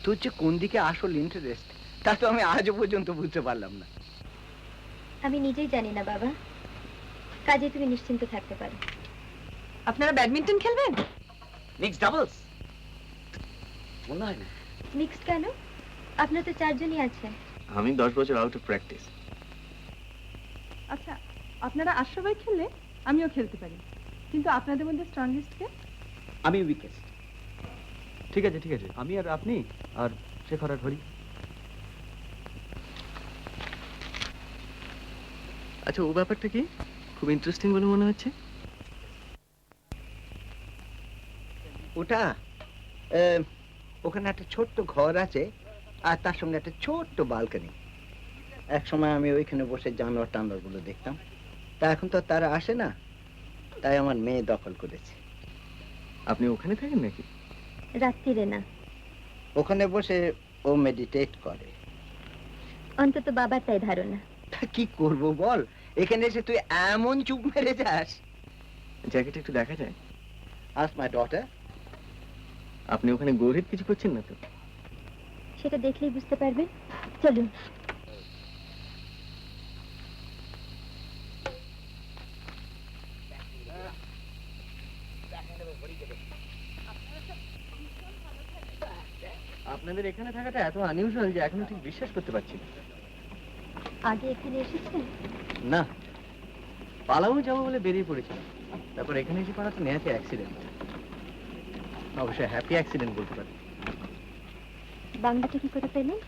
Speaker 10: তোর যে কোন দিকে আসল ইন্টারেস্ট, তা তো আমি আজও পর্যন্ত বুঝতে পারলাম না।
Speaker 9: আমি নিজেই জানি না বাবা, কাজে তুমি নিশ্চিন্ত থাকতে পারো।
Speaker 11: আপনারা ব্যাডমিন্টন খেলবেন?
Speaker 2: মিক্স ডাবলস মনে হয় না।
Speaker 9: মিক্সড কেন? আপনার তো 4 জনই আছেন।
Speaker 6: আমি 10 বছর আউট অফ প্র্যাকটিস।
Speaker 11: আচ্ছা, আপনারা আর সবাই খেললে আমিও খেলতে পারি, কিন্তু আপনাদের মধ্যে স্ট্রংগেস্ট কে?
Speaker 2: আমি উইকেস্ট।
Speaker 1: ঠিক আছে ঠিক আছে, আমি আর আপনি আর শেখর আর হরি।
Speaker 6: আচ্ছা, ও ব্যাপারটা কি? খুব ইন্টারেস্টিং বলে মনে হচ্ছে।
Speaker 10: ওটা ওখানে একটা ছোট্ট ঘর আছে, আর তার সঙ্গে একটা ছোট্ট বালকনি। এক সময় আমি ওইখানে বসে জানোয়ার টানোয়ার গুলো দেখতাম। তা এখন তো তারা আসে না, তাই আমার মেয়ে দখল করেছে।
Speaker 6: আপনি ওখানে থাকেন নাকি?
Speaker 9: রাত্রিরে না,
Speaker 10: ওখানে বসে ও মেডিটেট করে।
Speaker 9: অন্তত বাবার তাই ধারণা।
Speaker 10: তা কি করব বল, এখানে এসে তুই এমন চুপ মেরে যাস।
Speaker 6: জায়গাটা একটু দেখা যায়?
Speaker 10: Ask my daughter.
Speaker 6: আপনি ওখানে গৌরীর কিছু করছেন না তো?
Speaker 9: সেটা দেখলেই বুঝতে পারবেন। চলুন।
Speaker 6: আপনাদের এখানে থাকাটা এত আনইউজুয়াল যে এখনো ঠিক বিশ্বাস করতে পারছি না।
Speaker 9: আগে এখানে এসেছেন?
Speaker 6: না, পালামও যাবো বলে বেরিয়ে পড়েছিলাম, তারপর এখানে এসে পড়া তো নেহাতি অ্যাক্সিডেন্ট। অবশ্যই হ্যাপি অ্যাক্সিডেন্ট বলতে পারি।
Speaker 9: বাংলাটা কি করে পেলেন?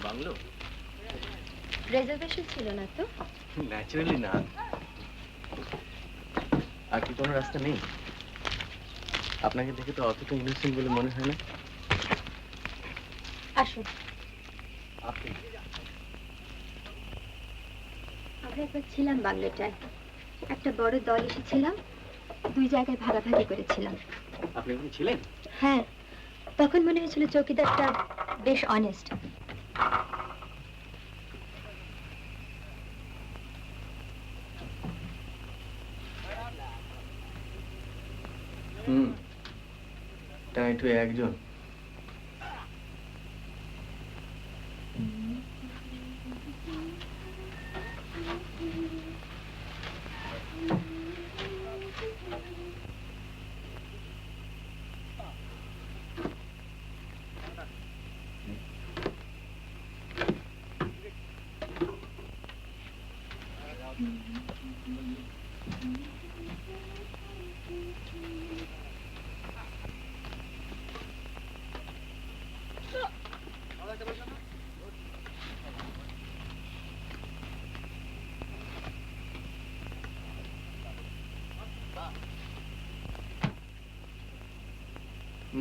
Speaker 6: বাংলো?
Speaker 9: রিজার্ভেশন ছিল না তো?
Speaker 6: ন্যাচারালি না। আর কি কোনো রাস্তা নেই? আপনাকে দেখে তো অতটা ইনোসেন্ট বলে মনে হয় না।
Speaker 9: আসুন।
Speaker 6: আপনি
Speaker 9: আমরা একবার ছিলাম বাংলাটায়, একটা বড় দল এসেছিলাম, 2 জায়গায় ভাগাভাগি করেছিলাম।
Speaker 6: আপনি ওখানে ছিলেন?
Speaker 9: হ্যাঁ, তখন মনে হয়েছিল চৌকিদারটা বেশ অনেস্ট।
Speaker 6: তাই তো একজন।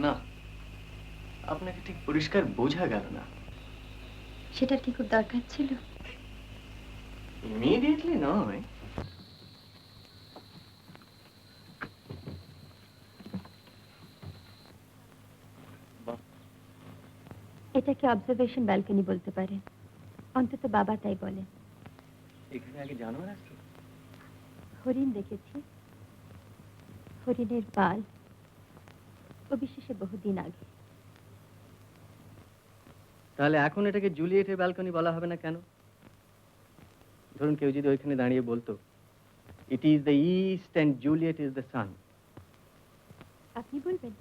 Speaker 6: না, আপনাকে ঠিক পরিষ্কার বোঝা গেল না।
Speaker 9: সেটার কি খুব দরকার ছিল?
Speaker 6: ইমিডিয়েটলি নয়।
Speaker 9: এটাকে অবজারভেশন ব্যালকনি বলতে পারে, অন্তত বাবা তাই বলে।
Speaker 6: এখানে আগে জানোয়ার আসতো?
Speaker 9: হরিণ দেখেছি, হরিণের পাল, ও বিশেষে বহুদিন আগে।
Speaker 6: তাহলে এখন এটাকে জুলিয়েটের ব্যালকনি বলা হবে না কেন? ধরুন কেউ যদি ওইখানে দাঁড়িয়ে বলতো, it is the east and Juliet is the sun,
Speaker 9: আপনি বলবেন?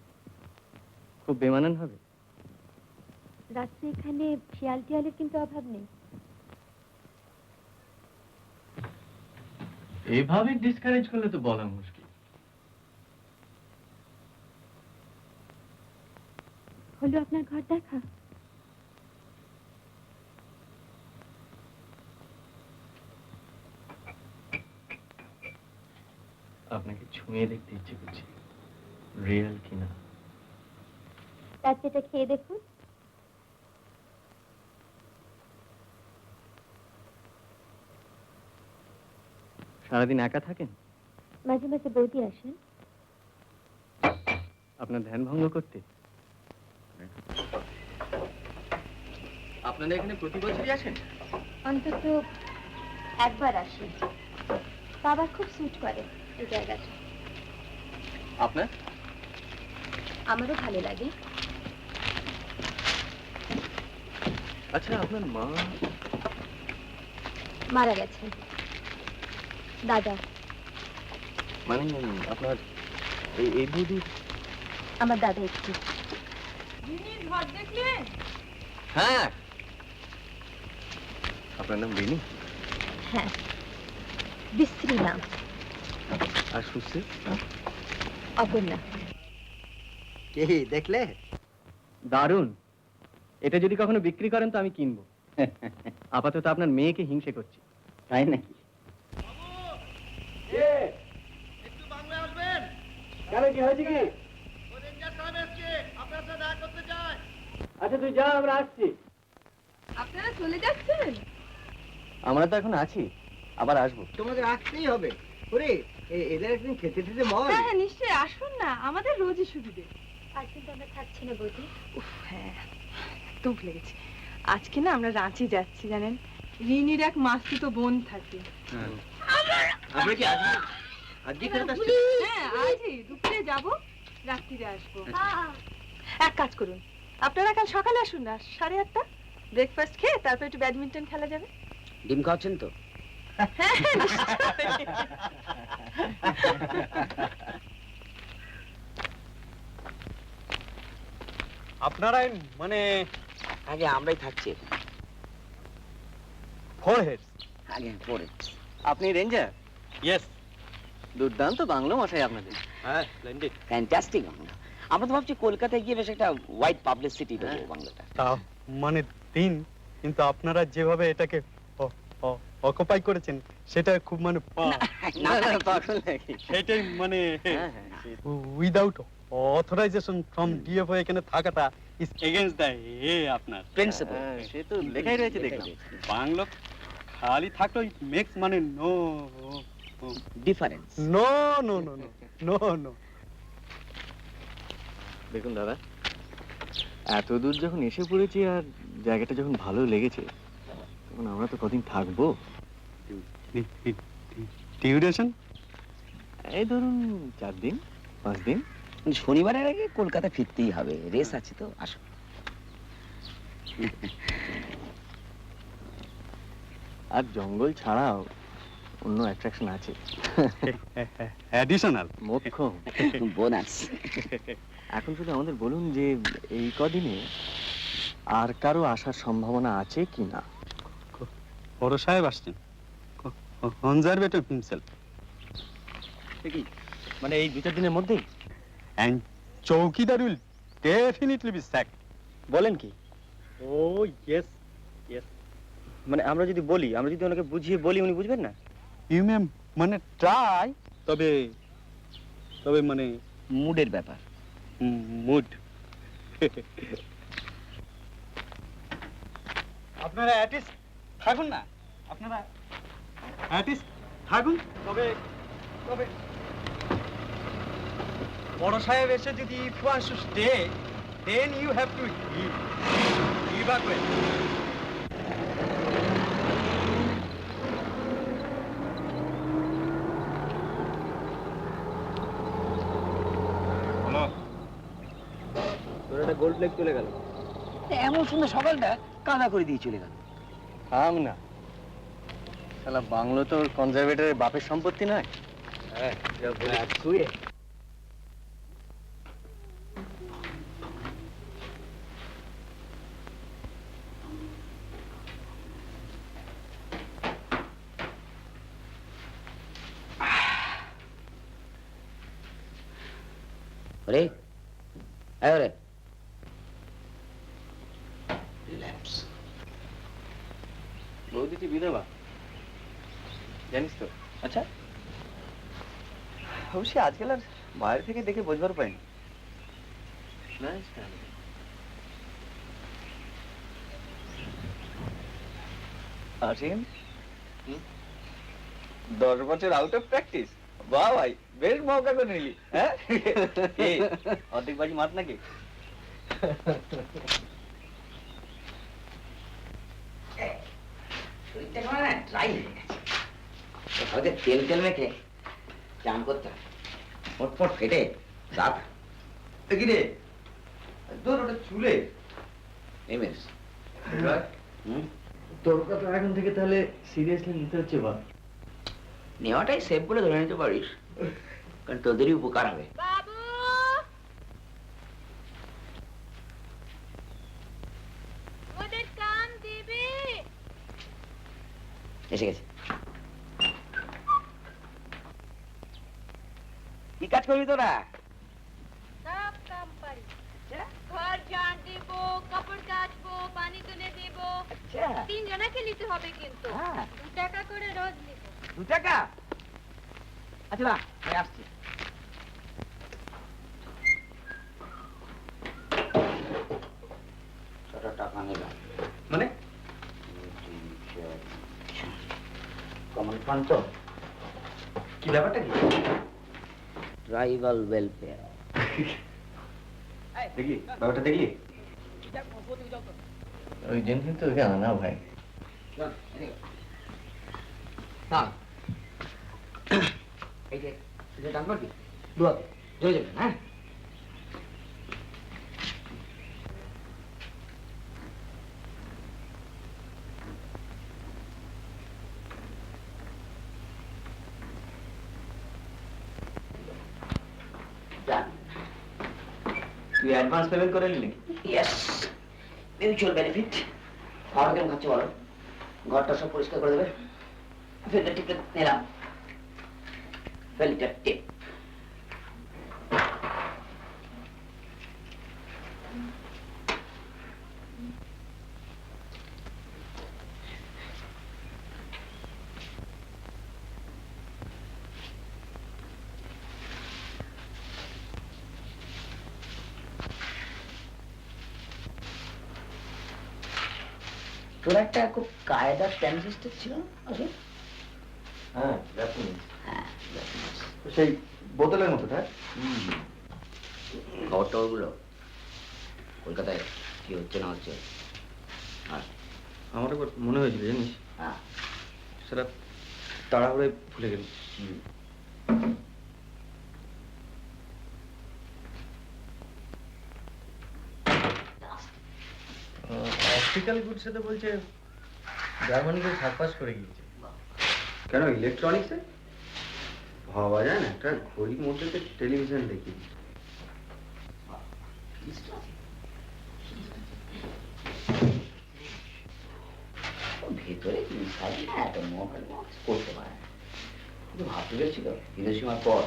Speaker 6: খুব বেমানান হবে।
Speaker 9: রাত্রে এখানে শিয়াল টিয়ালের কিন্তু অভাব নেই।
Speaker 6: এভাবে ডিসকারেজ করলে তো বলা মুশকিল।
Speaker 9: হলো আপনার ঘর দেখা?
Speaker 6: আপনাকে ছুঁয়ে দেখতে ইচ্ছে করছে, রিয়েল কিনা।
Speaker 9: রাত্রিটা খেয়ে দেখুন।
Speaker 6: সারাদিন একা থাকেন?
Speaker 9: মাঝে মাঝে বৌদি আসেন।
Speaker 6: আপনার ধ্যান ভঙ্গ করতে? আপনারা এখানে প্রতি বছরই আসেন?
Speaker 9: অন্তত একবার আসি। বাবা খুব স্যুট করে এই জায়গাটা।
Speaker 6: আপনার?
Speaker 9: আমারও ভালো লাগে।
Speaker 6: আচ্ছা, আপনার মা
Speaker 9: মারা গেছেন। দাদা
Speaker 6: মানে আপনার এই বৌদি?
Speaker 9: আমার দাদা একটু।
Speaker 11: ঘর দেখলে?
Speaker 6: হ্যাঁ। আপনার নাম রিনি?
Speaker 9: হ্যাঁ, বিশ্রী নাম।
Speaker 6: আর সুশ্রী?
Speaker 9: অপর্ণা।
Speaker 10: কি দেখলে?
Speaker 6: দারুণ। এটা যদি কখনো বিক্রি করেন তো আমি কিনবো। আপাতত আপনার মেয়েকে হিংসে করছি।
Speaker 10: তাই নাকি?
Speaker 3: একটু বাংলায় আসবেন?
Speaker 6: কেন, কি হয়েছে কি?
Speaker 3: ওই রেঞ্জার সাহেব এসছে, আপনার সাথে দেখা করতে চায়।
Speaker 6: আচ্ছা তুই যা, আমরা আসছি।
Speaker 11: আপনারা চলে যাচ্ছেন?
Speaker 6: আমরা তো এখন আছি, আবার আসবো।
Speaker 10: তোমাদের আসতেই হবে। ওরে এদের একদিন খেতে খেতে বল।
Speaker 11: হ্যাঁ হ্যাঁ, নিশ্চয়ই আসুন না, আমাদের রোজই সুবিধে।
Speaker 9: আজ কিন্তু আমরা থাকছি না বৌদি।
Speaker 11: উফ, হ্যাঁ, দুঃখ লেগেছে। আজকে না আমরা রাঁচি যাচ্ছি জানেন, রিনির এক মাসতুতো বোন থাকে।
Speaker 6: আপনি কি আজকে ফেরত আসছেন?
Speaker 11: হ্যাঁ, আজই দুপুরে যাব, রাত্রিরে আসবো। এক কাজ করুন, আপনারা কাল সকালে আসুন না, 8:30। ব্রেকফাস্ট খেয়ে তারপর একটু ব্যাডমিন্টন খেলা যাবে।
Speaker 2: ডিম খাওয়াচ্ছেন তো?
Speaker 11: হ্যাঁ, নিশ্চয়ই।
Speaker 3: আপনারাই মানে
Speaker 2: আগে আমরাই থাকছি
Speaker 3: ফোর হেডস?
Speaker 2: আগে পরে।
Speaker 6: আপনি রেঞ্জার?
Speaker 3: ইয়েস।
Speaker 6: দুর্দান্ত বাংলো মশাই আপনাদের।
Speaker 3: হ্যাঁ, স্প্লেন্ডিড।
Speaker 2: ফ্যান্টাস্টিক বাংলা। আমরা তো ভাবছি কলকাতায় গিয়ে বেশ একটা ওয়াইড পাবলিসিটি দেবো বাংলাটা।
Speaker 3: তা মানে দিন, কিন্তু আপনারা যেভাবে এটাকে অকুপাই করেছেন সেটা খুব মানে
Speaker 6: না না, পাগল নাকি?
Speaker 3: সেটাই মানে
Speaker 6: হ্যাঁ, হ্যাঁ।
Speaker 3: উইদাউট অথরাইজেশন ফ্রম ডিএফও এখানে থাকাটা ইজ এগেইনস্ট দ্য আপনার
Speaker 2: প্রিন্সিপাল।
Speaker 6: সে তো লেখাই রয়েছে দেখলাম।
Speaker 3: বাংলো খালি থাকলো মেক্স মানে no
Speaker 2: difference.
Speaker 3: No no no no no no.
Speaker 6: দেখুন দাদা, এত দূর যখন এসে পড়েছি আর জায়গাটা যখন ভালো লেগেছে, তখন আমরা তো কদিন থাকবো।
Speaker 3: ডিউরেশন
Speaker 6: এই ধরুন 4 দিন 5 দিন।
Speaker 2: শনিবারের আগে কলকাতা ফিরতেই হবে, রেস আছে তো, আসো।
Speaker 6: আর জঙ্গল ছাড়াও অন্য অ্যাট্রাকশন আছে,
Speaker 3: অ্যাডিশনাল
Speaker 6: মোক্ষম।
Speaker 2: বোনাস।
Speaker 6: এখন শুধু আমাদের বলুন যে এই কদিনে আর কারো আসার সম্ভাবনা আছে কি না।
Speaker 3: বড় সাহেব আসছেন, কনজারভেটিভ হিমসেলফ,
Speaker 6: কি মানে এই 2-4 দিনের মধ্যেই?
Speaker 3: and চৌকিদার will definitely be sacked.
Speaker 6: বলেন কি? ও ইয়েস ইয়েস, মানে আমরা যদি বলি, আমরা যদি ওনাকে বুঝিয়ে বলি, উনি বুঝবেন না?
Speaker 3: You may মানে ট্রাই, তবে তবে মানে
Speaker 2: মুডের ব্যাপার।
Speaker 3: মুড। আপনারা অ্যাটিস্ট থাকুন না, আপনারা অ্যাটিস্ট থাকুন, তবে তবে বড় সাহেব এসে যদি if you want to stay, then you have to evacuate. Hello,
Speaker 6: তোর একটা গোল্ড প্লেট চলে গেল।
Speaker 2: এমন সুন্দর সকালটা কাদা করে দিয়ে চলে গেল।
Speaker 6: থাম না, শালা বাংলো তো কনজারভেটরের বাপের সম্পত্তি নয়। হ্যাঁ, যা বলে শুয়ে।
Speaker 2: ওরে আয় ওরে, রিল্যাক্স।
Speaker 6: বৌদিটি বিধবা, জানিস তো? আচ্ছা, অবশ্যই আজকাল আর বাইরে থেকে দেখে বোঝবার পাইনি। আসেন 10 বছর আউট অফ প্র্যাকটিস। বাহ ভাই, বেশ মৌকা করে নিলি। হ্যাঁ, অর্ধেক বাজি মাত নাকি?
Speaker 2: শরীরটা কেমন না ড্রাই হয়ে গেছে, হয়তো তেল তেল মেখে চান করতে হবে। ফটফট ফেটে দাঁত
Speaker 6: কি রে তোর ওটা চুলে
Speaker 2: এমএস।
Speaker 6: তোর কথা এখন থেকে তাহলে সিরিয়াসলি নিতে হচ্ছে। বা
Speaker 2: নেওয়াটাই সেফ বলে ধরে নিতে পারিস, কারণ তোদেরই উপকার হবে।
Speaker 9: বাবু ওদের কাম দিবি।
Speaker 2: এসে গেছে। কি কাজ করবি তোরা?
Speaker 9: সব কাম পারি, ঘর ঝাড় দিব, কাপড় কাচবো, পানি তুলে দিব।
Speaker 2: আচ্ছা
Speaker 9: 3 জনাকে নিতে হবে কিন্তু,
Speaker 2: হ্যাঁ।
Speaker 9: 2 টাকা করে রোজ নিব।
Speaker 2: 2 টাকা? আচ্ছা না, আমি আসছি। টাকা নেবে
Speaker 6: মানে
Speaker 2: কমন ফান্ড তো?
Speaker 6: কি ব্যাপারটা কি?
Speaker 2: Tribal welfare.
Speaker 6: দেখলি ব্যাপারটা, দেখলি? ওই জন্য তো ওকে আনা ভাই।
Speaker 2: এই যে ডান করবি, দুয়াতে জয় যাবেন। হ্যাঁ,
Speaker 6: তুই অ্যাডভান্স পেমেন্ট করে নিলি?
Speaker 2: Yes, mutual benefit. খাওয়া কেমন খাচ্ছে বলো? ঘরটা সব পরিষ্কার করে দেবে। ফিল্টার টিপে নিলাম, ফিল্টার টিপ। তোর একটা খুব কায়দার ট্রানজিস্টার ছিল না আসলে?
Speaker 3: হ্যাঁ
Speaker 2: হ্যাঁ
Speaker 3: সেই বোতলের মতোটা।
Speaker 2: খবর টবরগুলো কলকাতায় কি হচ্ছে না হচ্ছে?
Speaker 1: আমার একবার মনে হয়েছিল জানিস,
Speaker 2: হ্যাঁ
Speaker 1: সেটা তাড়াহুড়ে ভুলে গেল।
Speaker 6: অপটিক্যাল গুডসে তো বলছে জার্মানিতে ছাপাস করে গিয়েছে।
Speaker 1: কেন ইলেকট্রনিক্সে ভাবা যায় না, একটা ঘড়ির মধ্যে তো টেলিভিশন দেখি।
Speaker 2: ভেতরে মিসাইল না এত মোবাইল করতে পারে না। কিন্তু ভাবতে পেরেছিল হিরোশিমার পর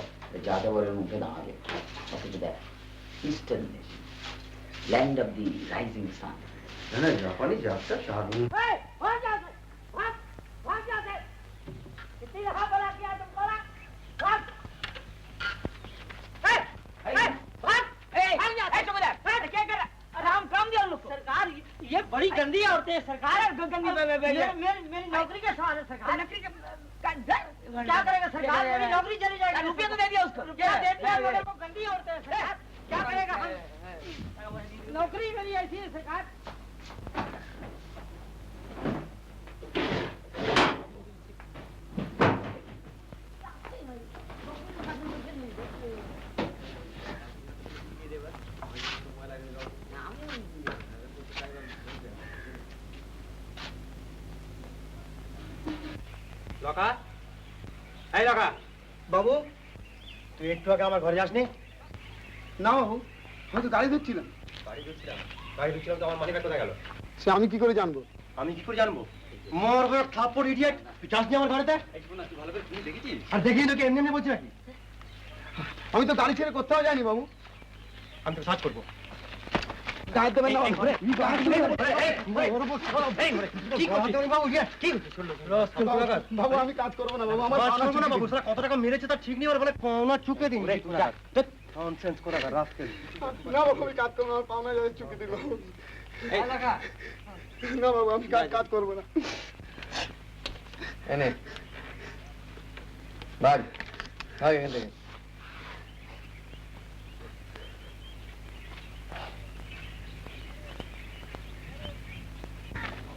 Speaker 2: যাযাবরের মুখে দাঁড়াবে। অথচ দেখ eastern nation, land of the rising sun.
Speaker 1: না জাপানি যাত্রা দারুণ।
Speaker 7: सरकार ये बड़ी गंदी औरतें हैं सरकार। गंदी मेरी नौकरी के सवाल है सरकार। नौकरी क्या करेगा सरकार? मेरी नौकरी चली जाएगी। रुपया तो दे दिया उसको। क्या दे दिया? वो गंदी औरतें हैं सरकार, क्या करेगा हम? नौकरी मेरी ऐसी है सरकार।
Speaker 5: লকা, এই লকা। বাবু, তুই একটু আগে আমার ঘরে যাসনি?
Speaker 3: না বাবু, আমি তো গাড়ি ধরছিলাম।
Speaker 5: গাড়ি ধরছিলাম তো আমার মানিব্যাগ কোথায় গেল?
Speaker 3: সে আমি কি করে জানবো?
Speaker 5: আমি কি করে জানবো? মোর ঘরে থাপ্পড় ইডিয়েট, তুই যাসনি আমার ঘরেতে? আর দেখিয়ে তোকে এমনি এমনি বলছি নাকি? আমি তো গাড়ি ছেড়ে কোথাও যাইনি বাবু। আমি তো সার্চ করবো। গায়ে দেবেন না বাবু। বাবু আমি কাজ করবো না বাবু, আমার বাবু কত টাকা মেরেছে তার ঠিক নেই, বলে পাওনা চুকে দিন। ননসেন্স করে রাস্কেল। না বাবু আমি কাজ করবো না, আমার পাওনা যাবে চুকে দিন বাবু। না বাবু আমি কাজ করবো না।
Speaker 6: এনে ভাগ ভাগ এখান থেকে।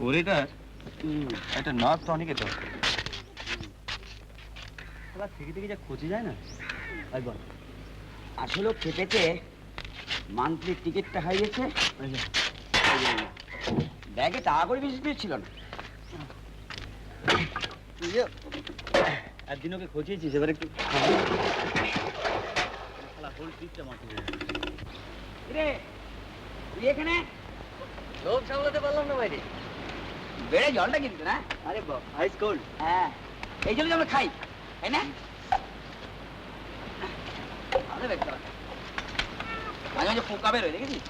Speaker 3: ঘড়িটার একটা নাচ তো অনেকে তো থেকে থেকে যা খোঁজে যায় না।
Speaker 2: আসলে খেপেতে মান্থলি টিকিটটা হারিয়েছে, ব্যাগে টাকা করে বেশি ছিল না।
Speaker 3: একদিন ওকে খোঁজিয়েছিস, এবার একটু
Speaker 2: এখানে
Speaker 6: লোক সামলাতে পারলাম না বাইরে।
Speaker 2: বেড়ে জলটা কিন্তু না।
Speaker 6: আরে আইস কোল্ড।
Speaker 2: হ্যাঁ এই জন্য আমরা খাই, তাই না? মাঝে মাঝে পোকা বেরোয় দেখেছিস?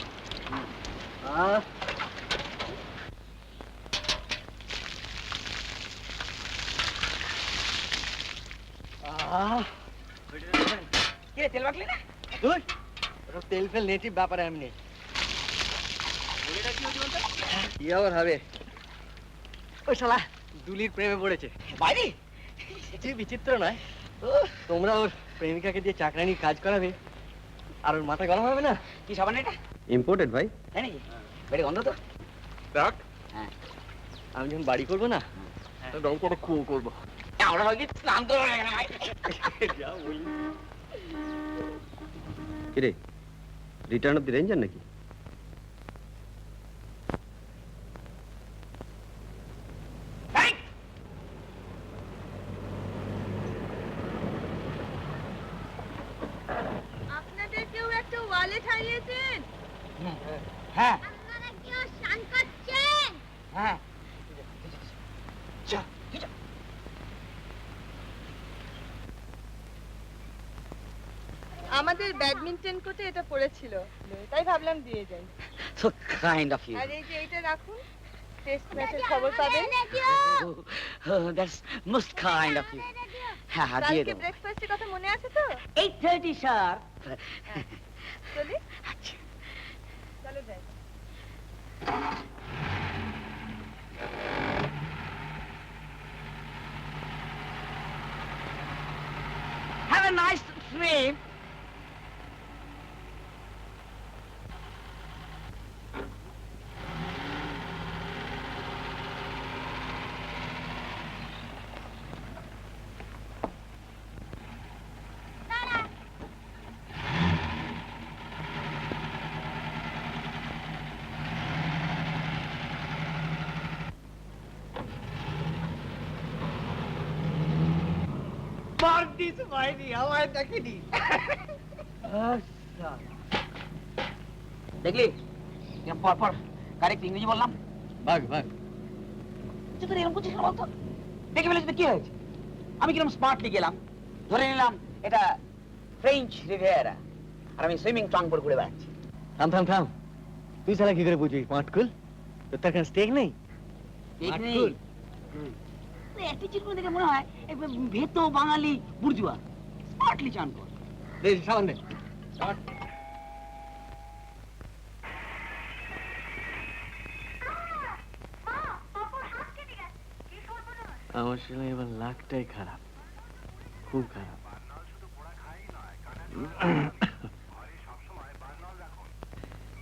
Speaker 2: কে তেল মাখলি না?
Speaker 6: তেল ফেল নেটিভ ব্যাপারে আমি নেই। কি আবার হবে? ওই শালা দুলির প্রেমে পড়েছে।
Speaker 2: বাইরে
Speaker 6: কিছুই বিচিত্র নয়, তোমরা ওর প্রেমিকাকে দিয়ে চাকরানির কাজ করাবে আর ওর মাথা গরম হবে না।
Speaker 2: কি সাবান এটা?
Speaker 1: ইম্পোর্টেড ভাই।
Speaker 2: তাই নাকি? বেড়ে গন্ধ তো।
Speaker 6: দেখ
Speaker 2: হ্যাঁ
Speaker 6: আমি যখন বাড়ি করবো না, ব্যাংকে একটা কুয়ো করবো।
Speaker 2: আমরা হয়তো স্নান করবো না এখানে ভাই।
Speaker 1: কিরে, রিটার্ন অফ দি রেঞ্জার নাকি?
Speaker 9: আপনাদের কেউ একটা ওয়ালেট হারিয়েছেন?
Speaker 2: হ্যাঁ
Speaker 9: আপনারা কেউ স্নান করছেন?
Speaker 2: হ্যাঁ
Speaker 11: আমাদের ব্যাডমিন্টন কোর্টে এটা পড়েছিল, তাই ভাবলাম দিয়ে যাই।
Speaker 2: So kind of you.
Speaker 11: আর এই যে এটা রাখুন, টেস্ট ম্যাচের খবর পাবেন।
Speaker 2: That's most kind of you. হ্যাঁ হ্যাঁ দিয়ে
Speaker 11: কালকে
Speaker 2: দেবো।
Speaker 11: ব্রেকফাস্টের কথা মনে আছে তো?
Speaker 2: 8:30 স্যার।
Speaker 11: চলি,
Speaker 2: আচ্ছা
Speaker 11: চলো যাই।
Speaker 7: a nice swim. দিস ভাইনি আমায় দেখেনি দেখলি পর পর কারেক্ট ইংরেজি বললাম
Speaker 6: ভাগ ভাগ
Speaker 7: তুই তো এরকম করছিস না বলতো দেখে ফেলেছি তো কি হয়েছে আমি কিরকম স্মার্টলি গেলাম ধরে নিলাম এটা ফ্রেঞ্চ রিভিয়েরা আর আমি সুইমিং ট্রাঙ্ক পরে ঘুরে বেড়াচ্ছি
Speaker 6: থাম থাম থাম তুই সালা কি করে বুঝিস মাটকুল তোর তার কাছে স্টেক নেই
Speaker 7: মাটকুল অ্যাটিটিউড করে দেখে মনে হয় ভেতো বাঙালি বুর্জুয়া স্মার্টলি চান কর
Speaker 6: দে সাবান দে আমার ছেলে এবার লাখটাই খারাপ খুব খারাপ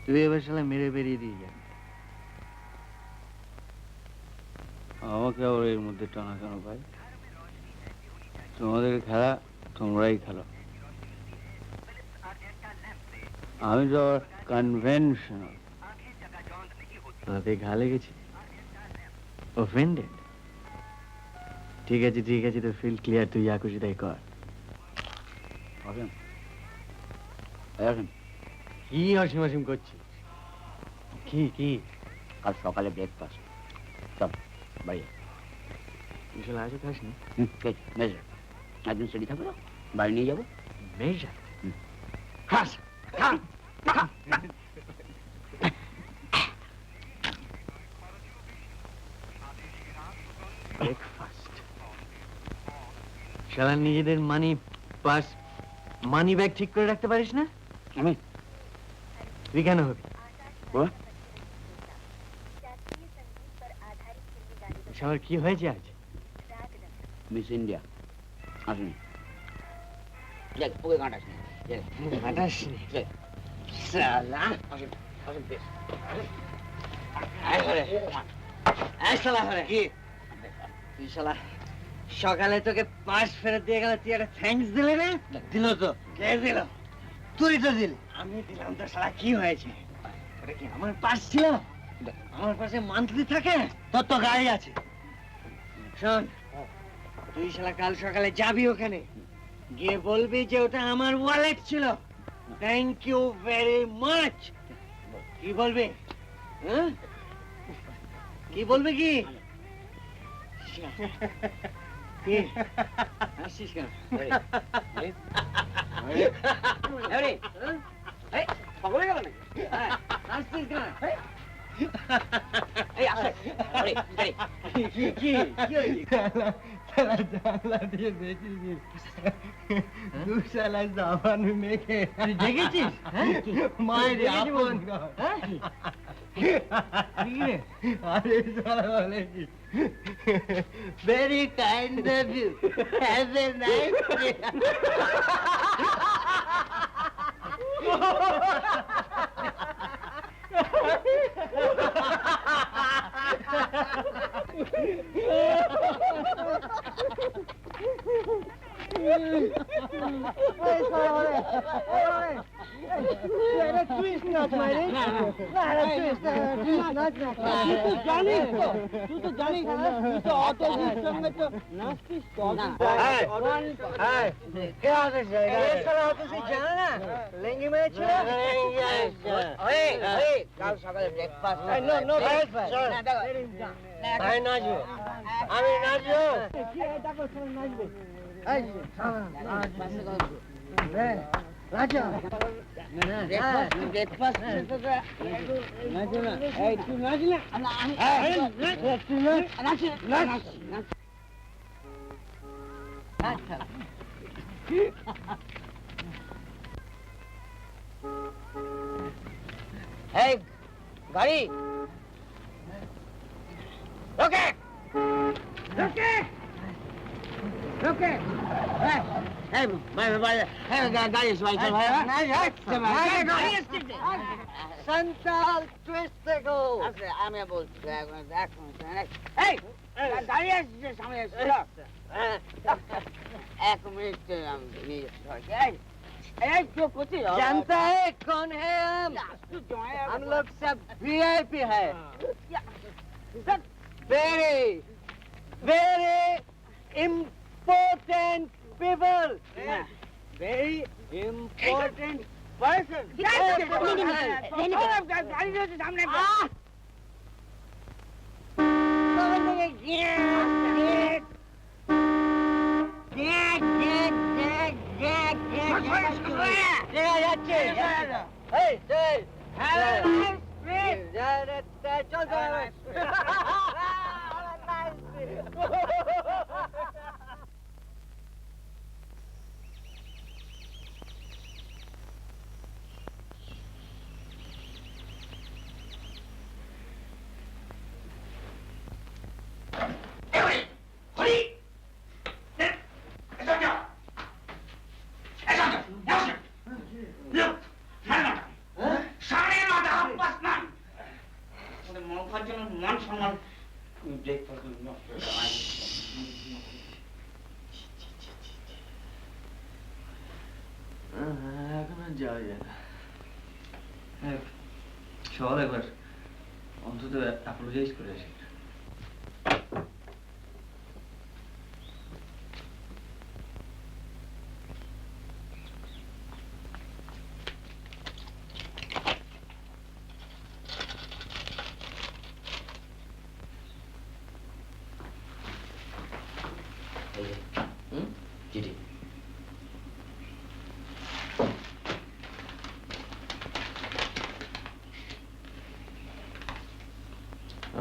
Speaker 6: তুই এবার শালা মেরে বেরিয়ে দিয়ে যাবি আমাকে আবার এর মধ্যে টানা কেন ভাই তোমাদের খেলা তোমরাই খেলো আমি তো কনভেনশনাল ঘা লেগেছি অফেন্ডেড ঠিক আছে তো ফিল ক্লিয়ার তুই যা খুশি তাই কর কি অসীম অসীম করছিস কি কি
Speaker 7: কাল সকালে ব্রেকফাস্ট সব বাড়ি
Speaker 6: আসলে আজও খাসনি
Speaker 7: মেজর একদিন সেটি থাকবে বাড়ি নিয়ে যাবো
Speaker 6: মেজর
Speaker 7: খাস
Speaker 6: ব্রেকফাস্ট শালা নিজেদের মানি ব্যাগ ঠিক করে রাখতে পারিস না
Speaker 7: আমি
Speaker 6: তুই কেন হবি সবার কি হয়েছে আজ
Speaker 7: মিস ইন্ডিয়া আসুন দেখ ওকে কাটাস
Speaker 6: হাঁটাসনি
Speaker 7: সালা আসুন আসুন বেশ
Speaker 6: তুই শালা সকালে তোকে পাশ ফেরত দিয়ে গেল তুই একটা থ্যাঙ্কস দিলে না দিল তো কে দিল তুই তো দিলি আমি দিলাম তো শালা কি হয়েছে ওটা কি আমার পাশ ছিল আমার পাশে মান্থলি থাকে তোর তো গাড়ি আছে শোন তুই শালা কাল সকালে যাবি ওখানে গিয়ে বলবি যে ওটা আমার ওয়ালেট ছিল থ্যাংক ইউ ভেরি মাচ কি বলবি হ্যাঁ কি বলবে কি আসছিস কেন
Speaker 7: পাগল হয়ে গেল নাকি
Speaker 6: আসছিস কেন
Speaker 7: এই আসে
Speaker 6: কি
Speaker 5: জানলা দিয়ে দেখেছিস দু শালা সাবান মেখে
Speaker 6: তুই দেখেছিস
Speaker 5: মায়ের আপন ঘর। আরে শালা বলে কি very kind of you have a nice day
Speaker 7: তুই তো জানিস তুই তো অত সঙ্গে তো নাচতিস
Speaker 6: লেঙ্গি মেরেছিল
Speaker 7: কাল সকালে ব্রেকফাস্ট
Speaker 6: আমি নাচবো আমি নাচবো
Speaker 7: এই গাড়ি রোকে রোকে রোকে
Speaker 6: গাড়ি এসে ভাই, চল ভাই, গাড়ি এসছে।
Speaker 7: সেন্ট্রাল টুইস্ট দেখো।
Speaker 6: আমি বলছি, এই, গাড়ি এসছে, সামনে এসছে। 1 মিনিট আমি নিয়ে যাচ্ছি। এই जो कुछ
Speaker 7: जानता है कौन है हम लोग सब वीआईपी है। Very very important people, very important person.
Speaker 6: गाड़ी जो सामने
Speaker 1: এখন আর যাওয়া যায় না। চল একবার অন্তত অ্যাপোলোজাইজ করে আসি।
Speaker 2: চিঠি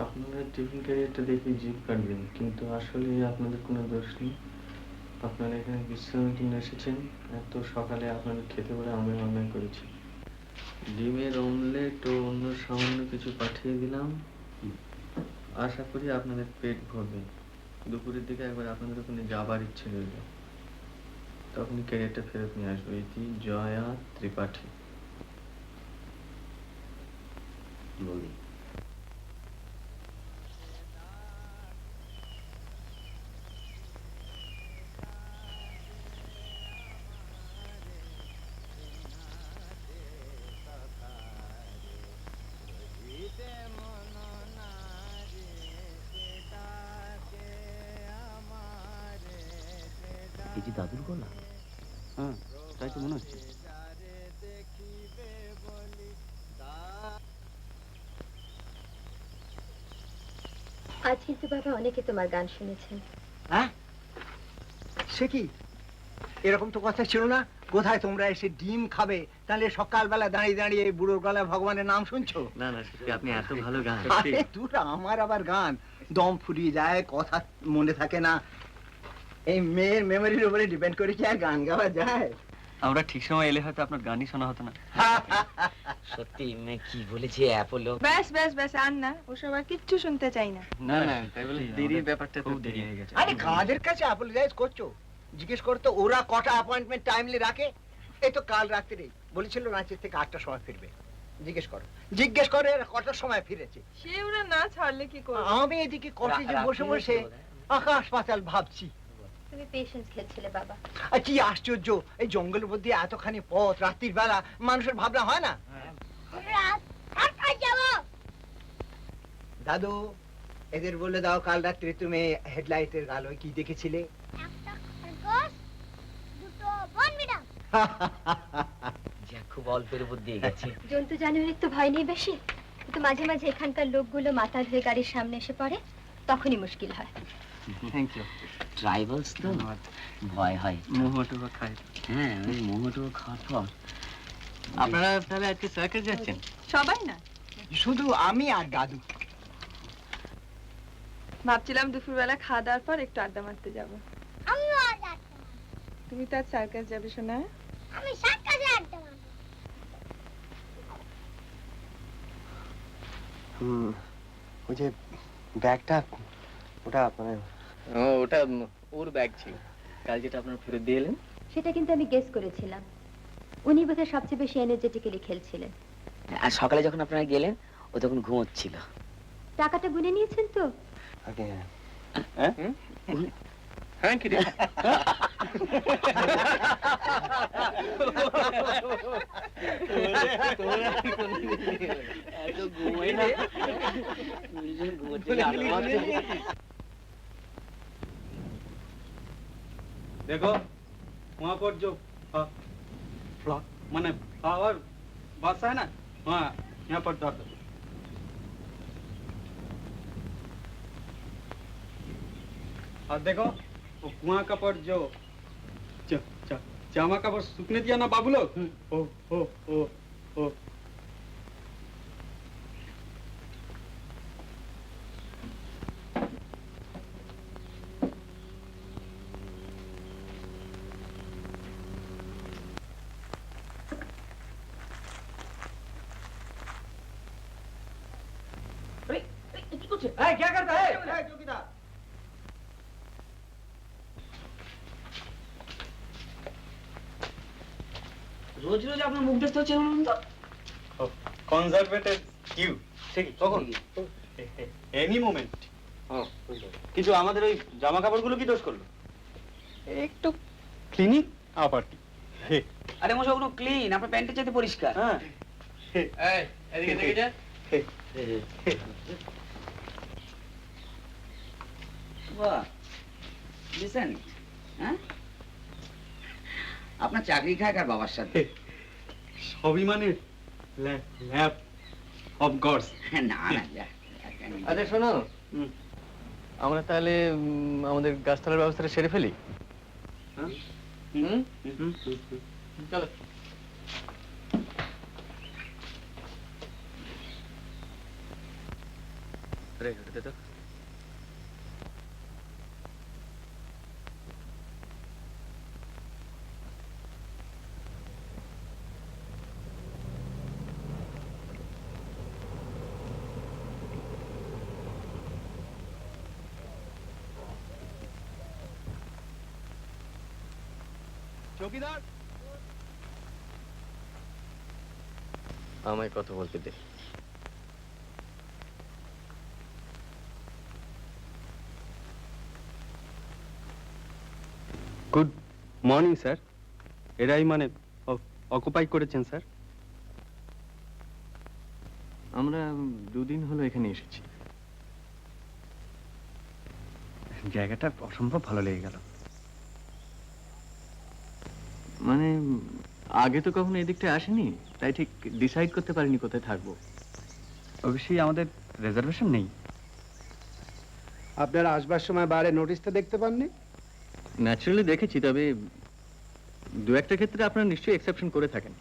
Speaker 1: আপনারা টিফিন ক্যারিয়ারটা দেখে জিভ কাটবেন, কিন্তু আসলে আপনাদের কোনো দোষ নেই। আপনারা এখানে বিশ্রামের জন্য এসেছেন, এত সকালে আপনাদের খেতে বলে আমি অন্যায় করেছি। ডিমের অমলেট ও অন্য সামান্য কিছু পাঠিয়ে দিলাম, আশা করি আপনাদের পেট ভরবে। দুপুরের দিকে একবার আপনাদের ওখানে যাবার ইচ্ছে রইল, তখনই ক্যারিয়ারটা ফেরত নিয়ে আসবো। এটি জয়া ত্রিপাঠী।
Speaker 2: বলি এটি দাদুর গলা?
Speaker 3: হ্যাঁ, তাই তো মনে হচ্ছে।
Speaker 12: আজ কিন্তু বাবা অনেকে তোমার গান শুনেছেন।
Speaker 10: হ্যাঁ, সে কি? এরকম তো কথা ছিল না। কোথায় তোমরা এসে ডিম খাবে, তাহলে সকালবেলা দাঁড়িয়ে দাঁড়িয়ে এই বুড়োর গলায় ভগবানের নাম শুনছো?
Speaker 1: না না, আপনি এত ভালো গান।
Speaker 10: আরে দূর, আমার আবার গান দম ফুরিয়ে যায়, কথা মনে থাকে না। এই মেয়ের মেমোরির উপরে ডিপেন্ড করে কি আর গান গাওয়া যায়?
Speaker 1: আমরা ঠিক সময় এলে হয়তো আপনার গানই শোনা হতো না।
Speaker 2: সত্যি কি বলেছে অ্যাপোলো?
Speaker 11: ব্যাস ব্যাস ব্যাস, আর না, ওসব আর কিচ্ছু শুনতে চাই না।
Speaker 1: না না, তাই বলে দেরির ব্যাপারটা খুব দেরি হয়ে গেছে।
Speaker 10: আরে কাদের কাছে অ্যাপোলোজাইজ করছো? জিজ্ঞেস করতো ওরা কটা অ্যাপয়েন্টমেন্ট টাইমলি রাখে। এই তো কাল রাত্রে বলেছিল রাঁচির থেকে 8টার সময় ফিরবে। জিজ্ঞেস করো, জিজ্ঞেস করে এরা কটার সময় ফিরেছে।
Speaker 11: সে ওরা না ছাড়লে কি করবে?
Speaker 10: আমি এদিকে কটেজে বসে বসে আকাশ পাতাল ভাবছি।
Speaker 12: তুমি পেশেন্স খেলছিলে বাবা।
Speaker 10: আর কি আশ্চর্য, এই জঙ্গলের মধ্যে এতখানি পথ রাত্রির বেলা মানুষের ভাবনা হয় না? দাদু, এদের বলে দাও কাল রাত্রে তুমি হেডলাইটের আলোয় কি দেখেছিলে?
Speaker 2: খুব অল্পের উপর দিয়ে গেছে।
Speaker 12: জন্তু জানোয়ারের তো ভয় নেই বেশি, কিন্তু মাঝে মাঝে এখানকার লোকগুলো মাথা ধুয়ে গাড়ির সামনে এসে পড়ে, তখনই মুশকিল হয়।
Speaker 1: Thank you.
Speaker 2: ট্রাইবালস তো ভয় হয়।
Speaker 1: মোহটুকো খাই।
Speaker 2: হ্যাঁ, ওই মোমোটুকো খাওয়ার পর।
Speaker 1: আপনারা তাহলে আজকে সার্কাস যাচ্ছেন?
Speaker 11: সবাই না,
Speaker 10: শুধু আমি আর দাদু।
Speaker 11: ভাবছিলাম দুপুরবেলা খাওয়া দাওয়ার পর একটু আড্ডা মারতে যাবো। তুমি তো আজ সার্কাস যাবে শোনা?
Speaker 9: আমি সার্কাসে আড্ডা মারবো।
Speaker 3: ওই যে ব্যাগটা, ওটা মানে
Speaker 1: ওটা ওর ব্যাগ ছিল, কাল যেটা আপনার ফেরত দিয়ে এলেন
Speaker 12: সেটা কিন্তু আমি গেস করেছিলাম। উনি বোধহয় সবচেয়ে বেশি এনার্জেটিক্যালি খেলছিলেন।
Speaker 2: আর সকালে যখন আপনারা গেলেন ও তখন ঘুমোচ্ছিল।
Speaker 12: টাকাটা গুনে নিয়েছেন তো?
Speaker 3: হ্যাঁ কি রে
Speaker 8: देखो वहाँ पर जो मैंने फ्लावर बासा है ना, वहाँ यहाँ पर डाल दो। और देखो वो कुआं का पर जो जामा का पर सूखने दिया ना बाबू लोग, ओ
Speaker 7: क्या करता है चौकीदार?
Speaker 2: রোজ রোজ আপনার মুখ দেখতে হচ্ছে বলুন তো।
Speaker 8: কনজারভেটিভ কিউ ঠিক তখন এনি মোমেন্ট। কিছু আমাদের ওই জামা কাপড়গুলো কি দোষ করলো? একটু ক্লিনিং আবার কি।
Speaker 2: আরে মশা ওগুলো ক্লিন, আপনার প্যান্টের চাইতে পরিষ্কার।
Speaker 8: হ্যাঁ
Speaker 3: এই এদিকে দেখে যা
Speaker 2: বাহ লিসেন, হ্যাঁ আপনার চাকরি খায় কার বাবার সাথে?
Speaker 8: সবই মানে ল্যাব অফ গডস।
Speaker 2: না না যা।
Speaker 3: আচ্ছা শোনো, আমরা তাহলে আমাদের গাছতলার ব্যবস্থাটা সেরে ফেলি। চলো।
Speaker 8: চৌকিদার
Speaker 3: আমায় কথা বলতে দে।
Speaker 1: Good morning sir. এরাই মানে অকুপাই করেছেন স্যার?
Speaker 3: আমরা দুদিন হলো এখানে এসেছি।
Speaker 1: জায়গাটা অসম্ভব ভালো লেগে গেল।
Speaker 3: মানে আগে তো কখনো এদিকটা আসেনি, তাই ঠিক ডিসাইড করতে পারিনি কোথায় থাকবো।
Speaker 1: অবশ্যই আমাদের রিজার্ভেশন নেই।
Speaker 5: আপনারা আসবার সময় বাইরে নোটিশটা দেখতে পাননি?
Speaker 3: ন্যাচারালি দেখেছি, তবে দু একটা ক্ষেত্রে আপনারা নিশ্চয়ই এক্সেপশন করে থাকেন।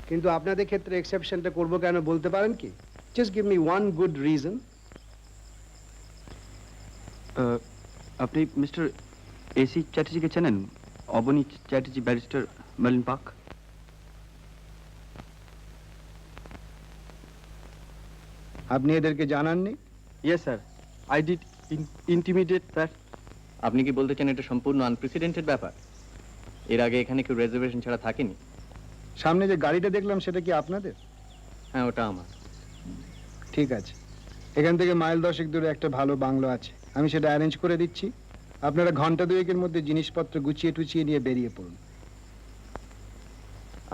Speaker 5: কিন্তু আপনাদের ক্ষেত্রে এক্সেপশনটা করবো কেন বলতে পারেন কি? Just give me one good reason.
Speaker 1: আপনি মিস্টার এসি চ্যাটার্জিকে চেনেন? অবনী চ্যাটার্জি, ব্যারিস্টার, মেলিন পার্ক।
Speaker 5: আপনি এদেরকে জানাননি?
Speaker 1: Yes sir, I did intimidate sir.
Speaker 3: আপনি কি বলতে চান এটা সম্পূর্ণ আনপ্রেসিডেন্টেড ব্যাপার? এর আগে এখানে কেউ রিজার্ভেশন ছাড়া থাকেনি।
Speaker 5: সামনে যে গাড়িটা দেখলাম সেটা কি আপনাদের?
Speaker 3: হ্যাঁ, ওটা আমার।
Speaker 5: ঠিক আছে, এখান থেকে মাইল 10 দূরে একটা ভালো বাংলো আছে, আমি সেটা অ্যারেঞ্জ করে দিচ্ছি। আপনারা ঘন্টা দুয়েকের মধ্যে জিনিসপত্র গুছিয়ে টুচিয়ে নিয়ে বেরিয়ে পড়ুন।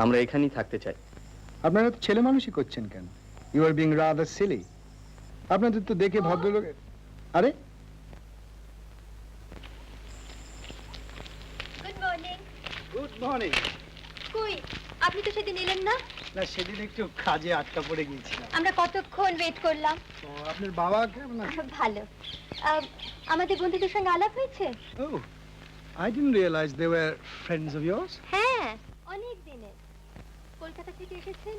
Speaker 3: আমরা এখানেই থাকতে চাই।
Speaker 5: আপনারা তো ছেলে মানুষই করছেন কেন? You are being rather silly. আপনাদের তো দেখে ভদ্রলোক। আরে
Speaker 12: গুড মর্নিং।
Speaker 5: Good morning.
Speaker 12: কই আপনি তো সেদিন এলেন না?
Speaker 5: না, সেদিন একটু কাজে আটকা পড়ে গিয়েছিলাম।
Speaker 12: আমরা কতক্ষণ ওয়েট করলাম।
Speaker 5: আপনার বাবা কেমন আছে?
Speaker 12: ভালো। আমাদের বন্ধুদের সঙ্গে আলাপ হয়েছে?
Speaker 5: Oh, I didn't realize they were friends of yours.
Speaker 12: হ্যাঁ, অনেক দিনের। কলকাতা থেকে এসেছেন,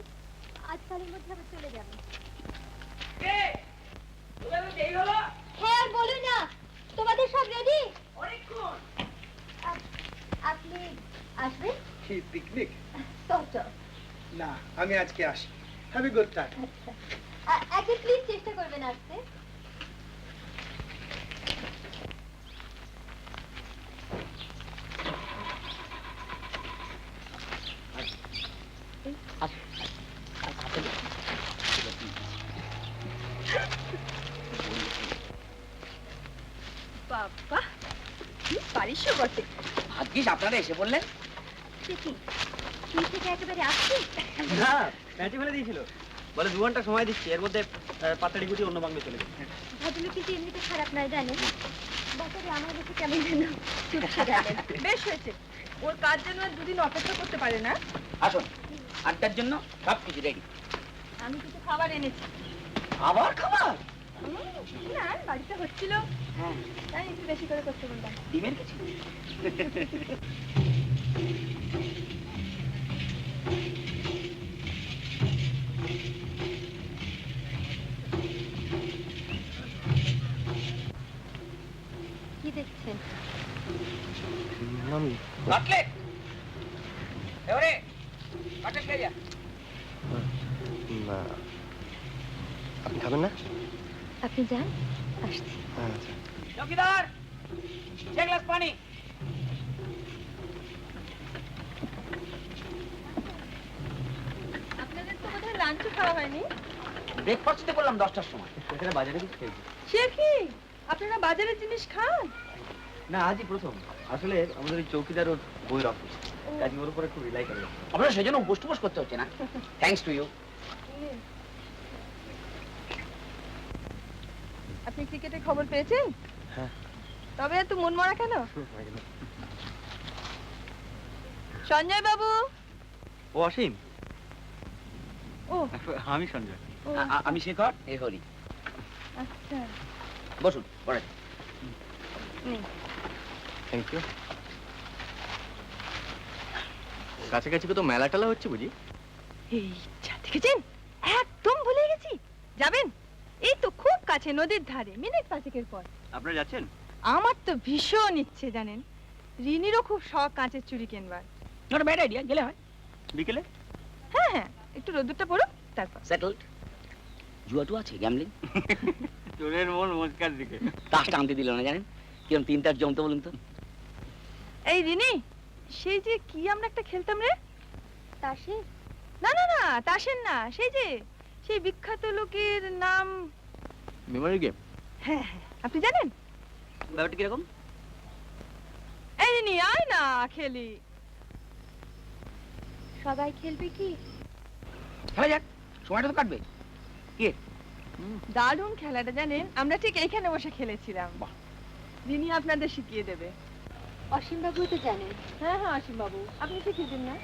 Speaker 12: আজকালের মধ্যে আবার চলে যাবেন। হ্যাঁ, আর বলো না, তোমাদের সব রেডি? আপনি আসবেন?
Speaker 5: কি পিকনিক?
Speaker 12: না,
Speaker 5: আমি আজকে আসি। Have a good time.
Speaker 12: আচ্ছা, প্লিজ চেষ্টা করবেন আসতে।
Speaker 11: বাবা কি পারিসও বটে।
Speaker 2: ভাগ্যিস আপনারা এসে বললেন।
Speaker 12: সে কি তুই থেকে একেবারে আসছিস?
Speaker 1: না প্যাঁচে ফেলে দিয়েছিল, বলে 2 ঘন্টা সময় দিচ্ছি, এর মধ্যে পাতাড়ি গুটি অন্য বাংলায় চলে যাবে।
Speaker 12: ভদ্রলোক কিন্তু এমনিতে খারাপ নয় জানেন, বাচ্চারে আমার কাছে কেমন যেন চুপসে গেলেন।
Speaker 11: বেশ হয়েছে, ওর কাজ যেন আর দুদিন অপেক্ষা করতে পারে না।
Speaker 2: আসুন, আড্ডার জন্য সব কিছু রেডি।
Speaker 11: আমি কিছু খাবার এনেছি।
Speaker 2: আবার খাবার?
Speaker 11: না বাড়িতে হচ্ছিল, তাই একটু বেশি করে করতে বললাম।
Speaker 2: ডিমের কিছু?
Speaker 12: কি দেখছেন?
Speaker 2: কাটলেট এবারে কাটলেট খেয়ে যা।
Speaker 5: না আপনি খাবেন না?
Speaker 12: আপনি যান, আসছি।
Speaker 5: আচ্ছা
Speaker 2: চৌকিদার, 6 গ্লাস পানি।
Speaker 11: আপনাদের তো বোধহয় লাঞ্চও খাওয়া হয়নি।
Speaker 2: ব্রেকফাস্টে করলাম 10টার সময়।
Speaker 1: এখানে বাজারে কিছু খেয়েছি
Speaker 11: সে কি আপনারা বাজারের জিনিস খান?
Speaker 1: না, আজই প্রথম। আসলে আমাদের ওই চৌকিদার ওর বইয়ের অফিস, কাজে ওর উপর একটু রিলাই করে।
Speaker 2: আপনার সেজন্য উপোস করতে হচ্ছে না। Thanks to you.
Speaker 11: আপনি ক্রিকেটের খবর পেয়েছেন?
Speaker 5: হ্যাঁ।
Speaker 11: তবে এত মন মরা কেন? সঞ্জয় বাবু।
Speaker 1: ও অসীম।
Speaker 11: ও
Speaker 1: আমি সঞ্জয়।
Speaker 2: আমি শেখর, এ হরি।
Speaker 11: আচ্ছা
Speaker 2: বসুন, পড়ে।
Speaker 5: Thank you. কাছাকাছি তো মেলা টেলা হচ্ছে বুঝি?
Speaker 11: এই যা দেখেছেন, একদম ভুলে গেছি। যাবেন? এই তো খুব কাছে, নদীর ধারে, মিনিট 5 পর।
Speaker 1: আপনারা যাচ্ছেন?
Speaker 11: আমার তো ভীষণ ইচ্ছে জানেন, রিনিরও খুব শখ কাঁচের চুড়ি কিনবার।
Speaker 2: নট ব্যাড আইডিয়া, গেলে হয়।
Speaker 1: বিকেলে?
Speaker 11: হ্যাঁ হ্যাঁ, একটু রোদ্দুরটা পড়ুক তারপর।
Speaker 2: সেটেলড। জুয়াটু আছে, গ্যামলিং?
Speaker 1: চোরের মন মস্কার দিকে।
Speaker 2: তাস টানতে দিল না জানেন? কিরম 3 তাস জমতে বলুন তো।
Speaker 11: এই রিনি, সেই যে কি আমরা একটা খেলতাম রে?
Speaker 12: তাসে?
Speaker 11: না না না, তাসের না, সেই বিখ্যাত লোকের নাম।
Speaker 5: Memory game?
Speaker 11: হ্যাঁ হ্যাঁ, আপনি জানেন?
Speaker 2: ব্যাপারটা কিরকম?
Speaker 11: এই রিনি, আয় না খেলি।
Speaker 12: সবাই খেলবে কি?
Speaker 2: খেলা যাক, সময়টা তো কাটবে। কি?
Speaker 11: দারুণ খেলাটা জানেন, আমরা ঠিক এইখানে বসে খেলেছিলাম। রিনি আপনাদের শিখিয়ে দেবে।
Speaker 12: অসীম বাবু তো জানেন।
Speaker 11: হ্যাঁ হ্যাঁ, অসীম বাবু আপনি শিখিয়ে দিন না।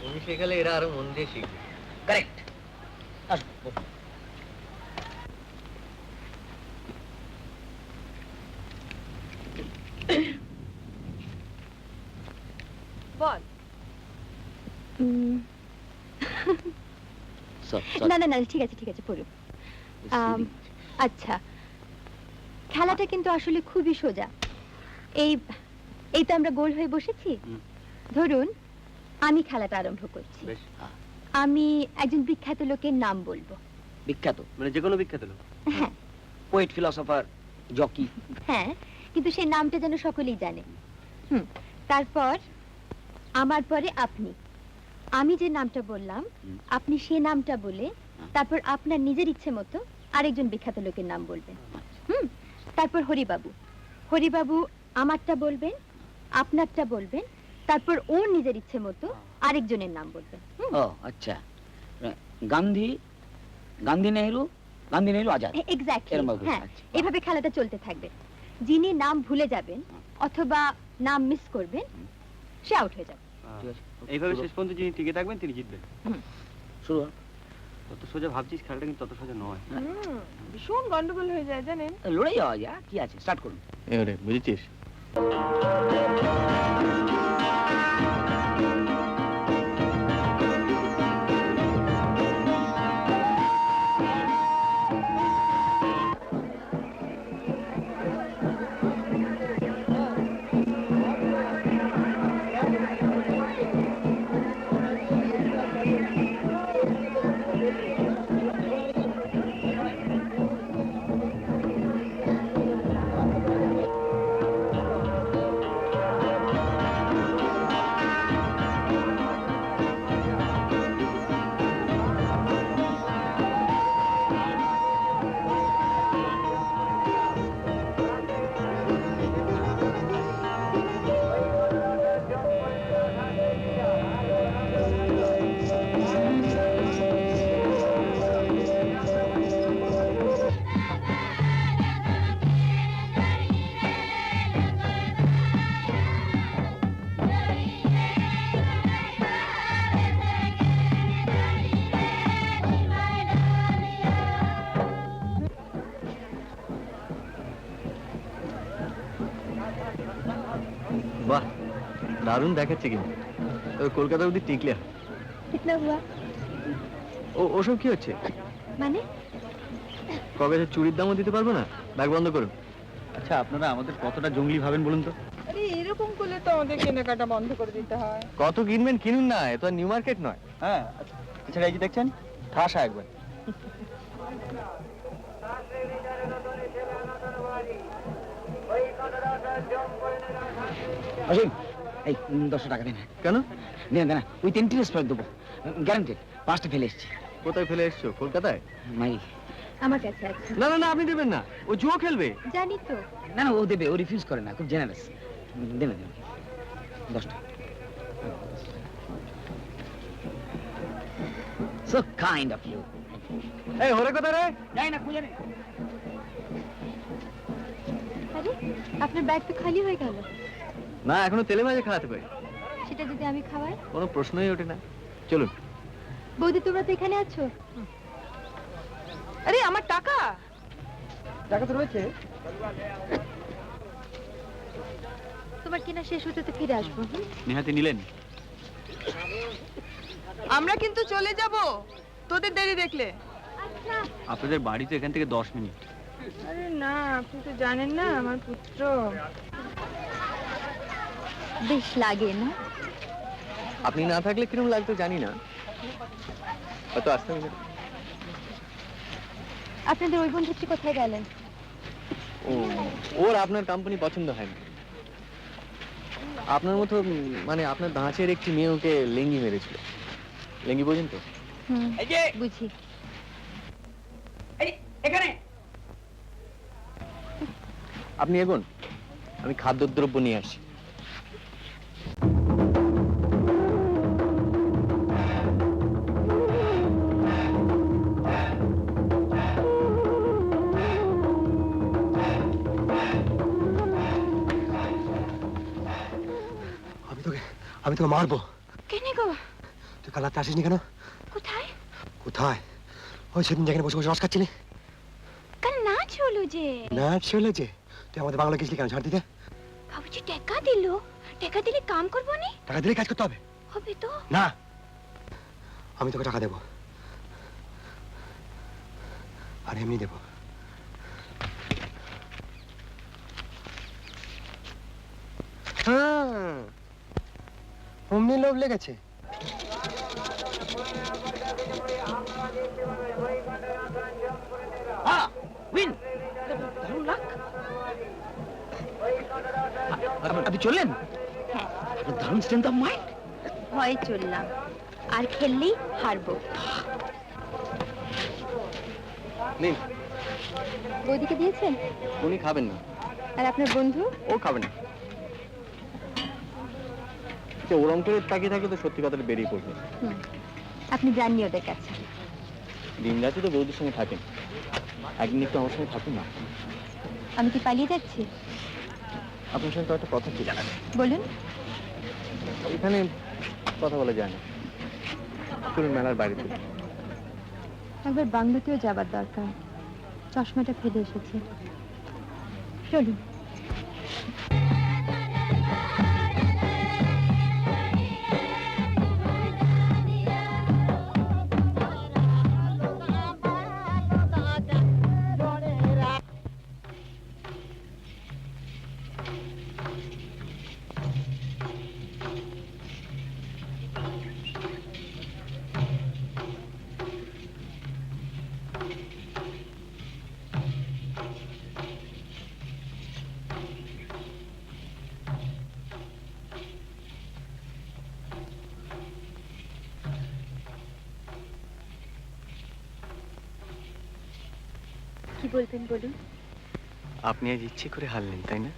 Speaker 1: উনি শেখালে এরা আরো মন দিয়ে শিখবে।
Speaker 2: কারেক্ট। আসুন, বসুন।
Speaker 11: বল।
Speaker 12: না না না, ঠিক আছে ঠিক আছে, পড়ুন। আচ্ছা, খেলাটা কিন্তু আসলে খুবই সোজা। এই এই তো আমরা গোল হয়ে বসেছি। ধরুন আমি খেলাটা আরম্ভ করছি। আমি একজন বিখ্যাত লোকের নাম বলবো।
Speaker 2: বিখ্যাত
Speaker 1: মানে যে কোনো বিখ্যাত লোক?
Speaker 12: হ্যাঁ
Speaker 2: পোয়েট, ফিলোসোফার, জকি?
Speaker 12: হ্যাঁ, কিন্তু সেই নামটা যেন সকলেই জানে। তারপর আমার পরে আপনি, আমি যে নামটা বললাম আপনি সে নামটা বলে তারপর আপনার নিজের ইচ্ছে মতো আরেকজন বিখ্যাত লোকের নাম বলবেন। তারপর হরিবাবু, হরিবাবু আমারটা বলবেন, আপনারটা বলবেন, তারপর ওর নিজের ইচ্ছে মতো আরেকজনের নাম বলবেন।
Speaker 2: ও আচ্ছা, গান্ধী, গান্ধী নেহরু, গান্ধী নেহরু আজাদ।
Speaker 12: এক্স্যাক্টলি, হ্যাঁ। এভাবে খেলাটা চলতে থাকবে। যিনি নাম ভুলে যাবেন অথবা নাম মিস করবেন সে আউট হয়ে যাবে।
Speaker 1: এইভাবে শেষ পর্যন্ত যিনি টিকে থাকবেন তিনি জিতবেন।
Speaker 2: শুরু।
Speaker 1: তত সোজা ভাবছিস, খেলাটা কিন্তু তত সোজা নয়।
Speaker 11: ভীষণ গন্ডগোল হয়ে যায় জানেন।
Speaker 2: লড়াই যাওয়া যায়, কি আছে, স্টার্ট করুন।
Speaker 5: এবারে বুঝেছিস?
Speaker 3: বাহ, দারুণ দেখাচ্ছে কিন্তু। তবে কলকাতা অব্দি টিকলে হয়।
Speaker 12: कितना हुआ?
Speaker 3: ওসব কি হচ্ছে?
Speaker 12: মানে
Speaker 3: কবে চুরির দামও দিতে পারবো না? ব্যাগ বন্ধ করুন। আচ্ছা, আপনারা আমাদের কতটা জঙ্গলি ভাবেন বলুন তো?
Speaker 11: আরে এরকম করলে তো আমাদের কেনাকাটা বন্ধ করে দিতে হয়।
Speaker 3: কত কিনবেন কিনুন না, এ তো আর নিউ মার্কেট নয়। হ্যাঁ, এছাড়া এই যে দেখছেন ঠাসা একবার।
Speaker 2: অসীম, এই 10 টাকা দিন।
Speaker 3: কেন?
Speaker 2: দেন না, উইথ ইন্টারেস্ট ফেরত দেবো, গ্যারান্টেড। 5টা ফেলে এসছি।
Speaker 3: কোথায় ফেলে এসছো? কলকাতায়?
Speaker 2: মাই
Speaker 12: আমার কাছে আছে।
Speaker 3: না না না, আপনি দেবেন না, ও জুয়ো খেলবে।
Speaker 12: জানি তো।
Speaker 2: না না, ও দেবে, ও রিফিউজ করে না, খুব জেনারেস। দেবে দেবে 10টা। So kind of you.
Speaker 3: এই হরে কোথায় রে?
Speaker 2: যাই না, খুঁজে নে।
Speaker 12: আরে আপনার ব্যাগ তো খালি হয়ে গেল।
Speaker 3: না, এখনো তেলে ভাজা খাওয়াতে পারি।
Speaker 12: সেটা যদি আমি খাওয়াই?
Speaker 3: কোনো প্রশ্নই ওঠে না। চলুন।
Speaker 12: বৌদি তোমরা তো এখানে আছো।
Speaker 11: আরে আমার টাকা
Speaker 5: টাকা তো রয়েছে।
Speaker 12: তোমার কেনা শেষ হতে তো ফিরে আসবো।
Speaker 3: নেহাতি নিলেন?
Speaker 11: আমরা কিন্তু চলে যাব তোদের দেরি দেখলে।
Speaker 3: আপনাদের বাড়ি তো এখান থেকে 10 মিনিট।
Speaker 11: আরে না, আপনি তো জানেন না আমার পুত্র।
Speaker 12: বেশ লাগে না?
Speaker 3: আপনি না থাকলে কিরকম লাগতো জানি না, হয়তো আসতে হবে।
Speaker 12: আপনাদের ওই বন্ধুটি কোথায় গেলেন?
Speaker 3: ওর আপনার কোম্পানি পছন্দ হয় না। আপনার মতো মানে আপনার ধাঁচের একটি মেয়ে ওকে লেঙ্গি মেরেছিল। লেঙ্গি বোঝেন তো?
Speaker 7: এই যে
Speaker 12: বুঝি।
Speaker 7: এই এখানে
Speaker 3: আপনি এগোন, আমি খাদ্যদ্রব্য নিয়ে আসি।
Speaker 5: আমি তোকে মারবো।
Speaker 12: কেনে গো?
Speaker 5: তুই কাল রাতে আসিসনি কেন?
Speaker 12: কোথায়?
Speaker 5: কোথায়? ওই সেদিন যেখানে বসে বসে রস খাচ্ছিলি।
Speaker 12: কাল নাচ হলো যে।
Speaker 5: নাচ চলেছে? তুই আমাদের বাংলা গেছিলি কেন? ছাড় দিতে।
Speaker 12: বাবুজি টাকা দিল। টাকা দিলে কাম করবো নি?
Speaker 5: টাকা দিলে কাজ করতে হবে।
Speaker 12: হবে তো?
Speaker 5: না, আমি তোকে টাকা দেবো, আর এমনি দেবো। হ্যাঁ, অমনি লোভ লেগেছে।
Speaker 2: উইন, আপনি চললেন?
Speaker 12: হ্যাঁ।
Speaker 2: দারুণ স্ট্রেংথ অফ মাইন্ড।
Speaker 12: ভয়ে চললাম, আর খেললেই হারবো।
Speaker 3: নিন।
Speaker 12: বৌদিকে দিয়েছেন?
Speaker 3: উনি খাবেন না।
Speaker 12: আর আপনার বন্ধু?
Speaker 3: ও খাবেন না। ওরম করে তাকিয়ে থাকলে তো সত্যি কথাটা বেরিয়ে পড়বে।
Speaker 12: আপনি যাননি ওদের কাছে?
Speaker 3: দিন রাতে তো বৌদির সঙ্গে থাকেন, একদিন একটু আমার সঙ্গে থাকুন না।
Speaker 12: আমি কি পালিয়ে যাচ্ছি?
Speaker 3: আপনার সঙ্গে তো একটা কথা ছিল।
Speaker 12: বলুন।
Speaker 3: এখানে কথা বলা যায় না, চলুন মেলার বাইরে চলুন।
Speaker 12: একবার বাংলাতেও যাবার দরকার, চশমাটা ফেলে এসেছি। চলুন। কি বলবেন বলুন?
Speaker 3: আপনি আজ ইচ্ছে করে হারলেন, তাই না?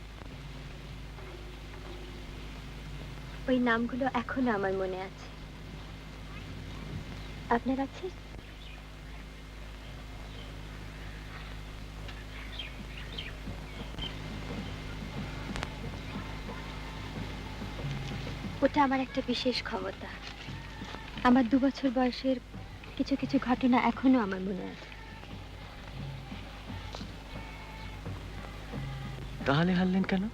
Speaker 12: ওই নামগুলো এখনো আমার মনে আছে। আপনার আছে? ওটা আমার একটা বিশেষ ক্ষমতা। আমার 2 বছর বয়সের কিছু কিছু ঘটনা এখনো আমার মনে আছে।
Speaker 3: তাহলে হারলেন কেন?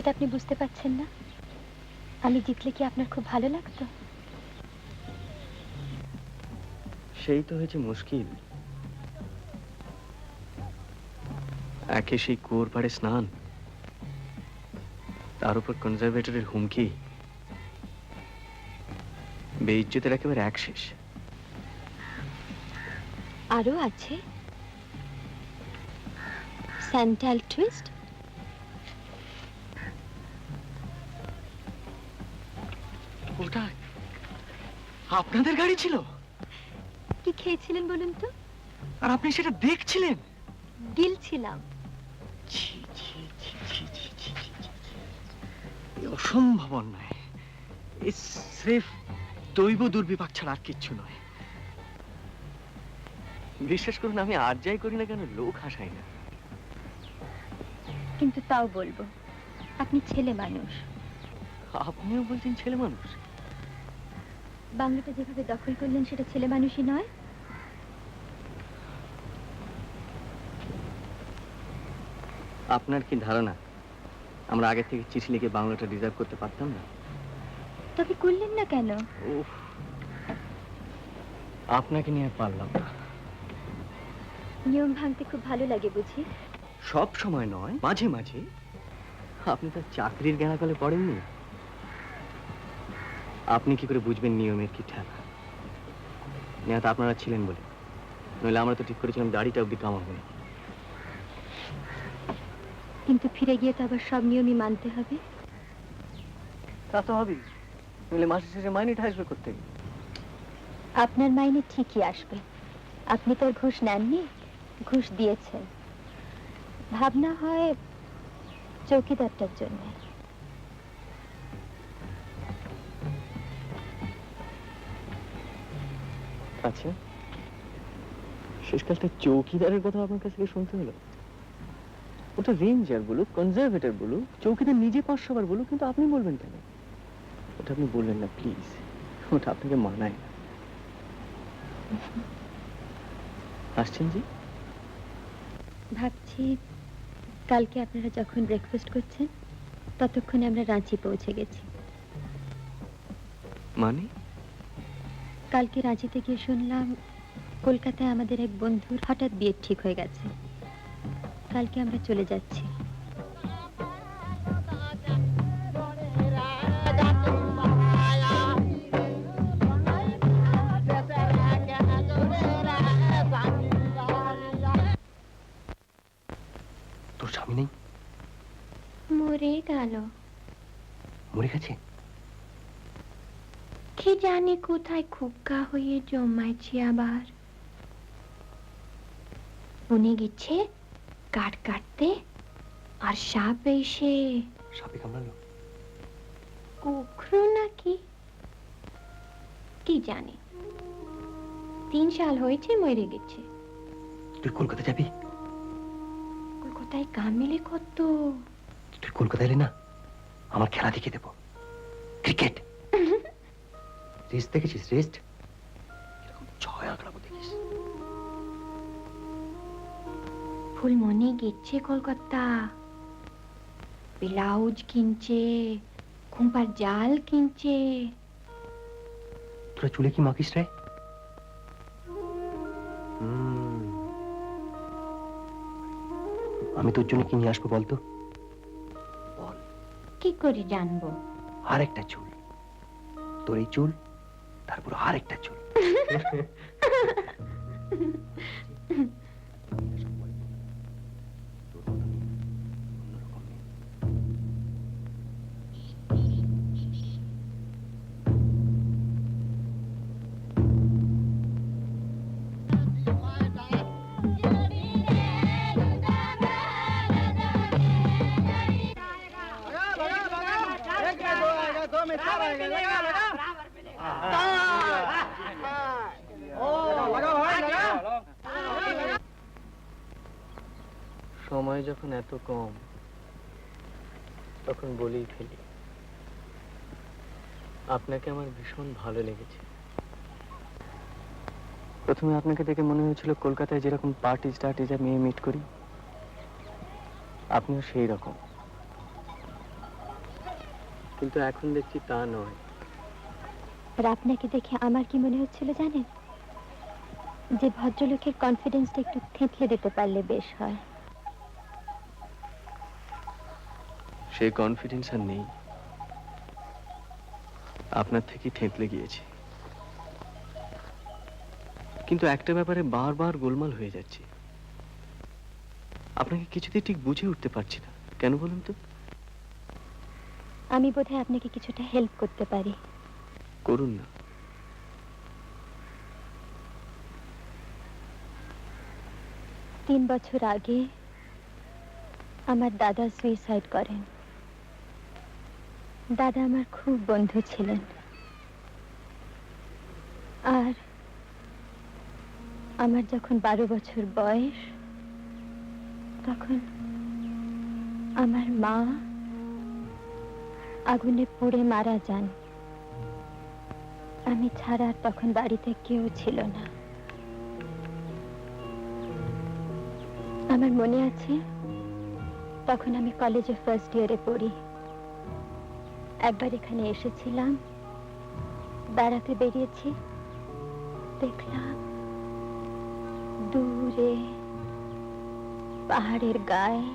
Speaker 12: সেটা আপনি বুঝতে পারছেন না? আমি জিতলে কি আপনার খুব ভালো লাগতো?
Speaker 1: সেই তো হয়েছে মুশকিল। একে সেই কুয়োর পাড়ে স্নান, তার উপর কনজারভেটরের হুমকি, বেইজ্জতের একেবারে এক শেষ।
Speaker 12: আরো আছে স্যান্ডাল টুইস্ট।
Speaker 1: ওটা আপনাদের গাড়ি ছিল?
Speaker 12: কি খেয়েছিলেন বলুন তো?
Speaker 1: আর আপনি সেটা দেখছিলেন?
Speaker 12: গিলছিলাম।
Speaker 1: অসম্ভব অন্যায়। স্রেফ দৈব দুর্বিপাক ছাড়া আর কিচ্ছু নয়। বিশ্বাস করুন, আমি আর যাই করি না কেন লোক হাসাই না।
Speaker 12: কিন্তু তাও বলবো, আপনি ছেলে মানুষ।
Speaker 1: আপনিও বলছেন ছেলে মানুষ?
Speaker 12: বাংলাটা যেভাবে দখল করলেন সেটা ছেলে মানুষই নয়।
Speaker 1: আপনার কি ধারণা আমরা আগে থেকে চিঠি লিখে বাংলাটা রিজার্ভ করতে পারতাম না?
Speaker 12: তবে করলেন না কেন?
Speaker 1: উফ, আপনাকে নিয়ে আর পারলাম না।
Speaker 12: নিয়ম ভাঙতে খুব ভালো লাগে বুঝি?
Speaker 1: সব সময় নয়, মাঝে মাঝে। আপনি তো চাকরির জ্ঞানাকলে পড়েননি। আপনি কি করে বুঝবেন নিয়মের কি ঠেলা? নেহাত আপনারা ছিলেন বলে, নইলে আমরা তো ঠিক করেছিলাম দাড়িটা অব্দি কামাবো না।
Speaker 12: কিন্তু ফিরে গিয়ে তো আবার সব নিয়মই মানতে হবে।
Speaker 1: তা তো হবেই, নইলে মাসের শেষে মাইনেটা আসবে করতে।
Speaker 12: আপনার মাইনে ঠিকই আসবে। আপনি তো আর ঘুষ নেননি, ঘুষ দিয়েছেন। ভাবনা হয় চৌকিদারটার জন্য।
Speaker 1: আচ্ছা, শেষকালটা চৌকিদারের কথা আপনার কাছ থেকে শুনতে হলো? ওটা রেঞ্জার বলুক, কনজারভেটর বলুক, চৌকিদার নিজে 500 বার বলুক, কিন্তু আপনি বলবেন কেন? ওটা আপনি বললেন না প্লিজ, ওটা আপনাকে মানায় না। আসছেন জি?
Speaker 12: ভাবছি কালকে আপনারা যখন ব্রেকফাস্ট করছেন ততক্ষণে আমরা রাঁচি পৌঁছে গেছি।
Speaker 1: মানে?
Speaker 12: কালকে রাঁচিতে গিয়ে শুনলাম কলকাতায় আমাদের এক বন্ধুর হঠাৎ বিয়ে ঠিক হয়ে গেছে। কালকে আমরা চলে যাচ্ছি।
Speaker 1: তোর স্বামী নেই?
Speaker 12: মরে গেল।
Speaker 1: মরে গেছে?
Speaker 12: কে জানে কোথায় খুবকা হয়ে জমাইছি আবার। উনি গেছে কাঠ কাটতে, আর সাপ এসে।
Speaker 1: সাপে কামড়ালো?
Speaker 12: কুকুর নাকি কি জানি, 3 সাল হয়েছে মরে গেছে।
Speaker 1: তুই কলকাতা যাবি?
Speaker 12: কলকাতায় কাম মিলে কত।
Speaker 1: তুই কলকাতা এলে না, আমার খেলা দেখিয়ে দেবো, ক্রিকেট। রেস্ট দেখেছিস? রেস্ট এরকম 6 আঁকড়াবো দেখিস।
Speaker 12: ফুলমণি গেছে কলকাতা, ব্লাউজ কিনছে, খুম্পার জাল কিনছে।
Speaker 1: তোরা চুলে কি মাখিস রে? আমি তোর জন্য কি নিয়ে আসবো বলতো? বল।
Speaker 12: কি করে জানবো?
Speaker 1: আর একটা চুল, তোর এই চুল, তারপর আর একটা চুল। সময় যখন এত কম, তখন বলেই ফেলি, আপনাকে আমার ভীষণ ভালো লেগেছে। প্রথমে আপনাকে দেখে মনে হয়েছিল কলকাতায় যেরকম পার্টিজ টার্টিজে মেয়ে মিট করি, আপনিও সেই রকম। কিন্তু এখন দেখছি তা নয়।
Speaker 12: আর আপনাকে দেখে আমার কি মনে হচ্ছিল জানেন, যে ভদ্রলোকের কনফিডেন্সটা একটু থেঁতলে দিতে পারলে বেশ হয়।
Speaker 1: সেই কনফিডেন্স আর নেই, আপনার থেকে থেঁতলে গিয়েছি। কিন্তু একটা ব্যাপারে বারবার গোলমাল হয়ে যাচ্ছে, আপনাকে কিছুতেই ঠিক বুঝে উঠতে পারছি না। কেন বলুন তো?
Speaker 12: আমি বোধহয় আপনাকে কিছুটা হেল্প করতে পারি।
Speaker 1: করুন না।
Speaker 12: তিন বছর আগে আমার দাদা সুইসাইড করেন। দাদা আমার খুব বন্ধু ছিলেন, আর আমার যখন 12 বছর বয়স তখন আমার মা আগুনে পুড়ে মারা যান। আমি ছাড়া আর তখন বাড়িতে কেউ ছিল না। আমার মনে আছে, তখন আমি কলেজে ফার্স্ট ইয়ারে পড়ি। একবার এখানে এসেছিলাম, বেড়াতে বেরিয়েছি, দেখলাম দূরে পাহাড়ের গায়ে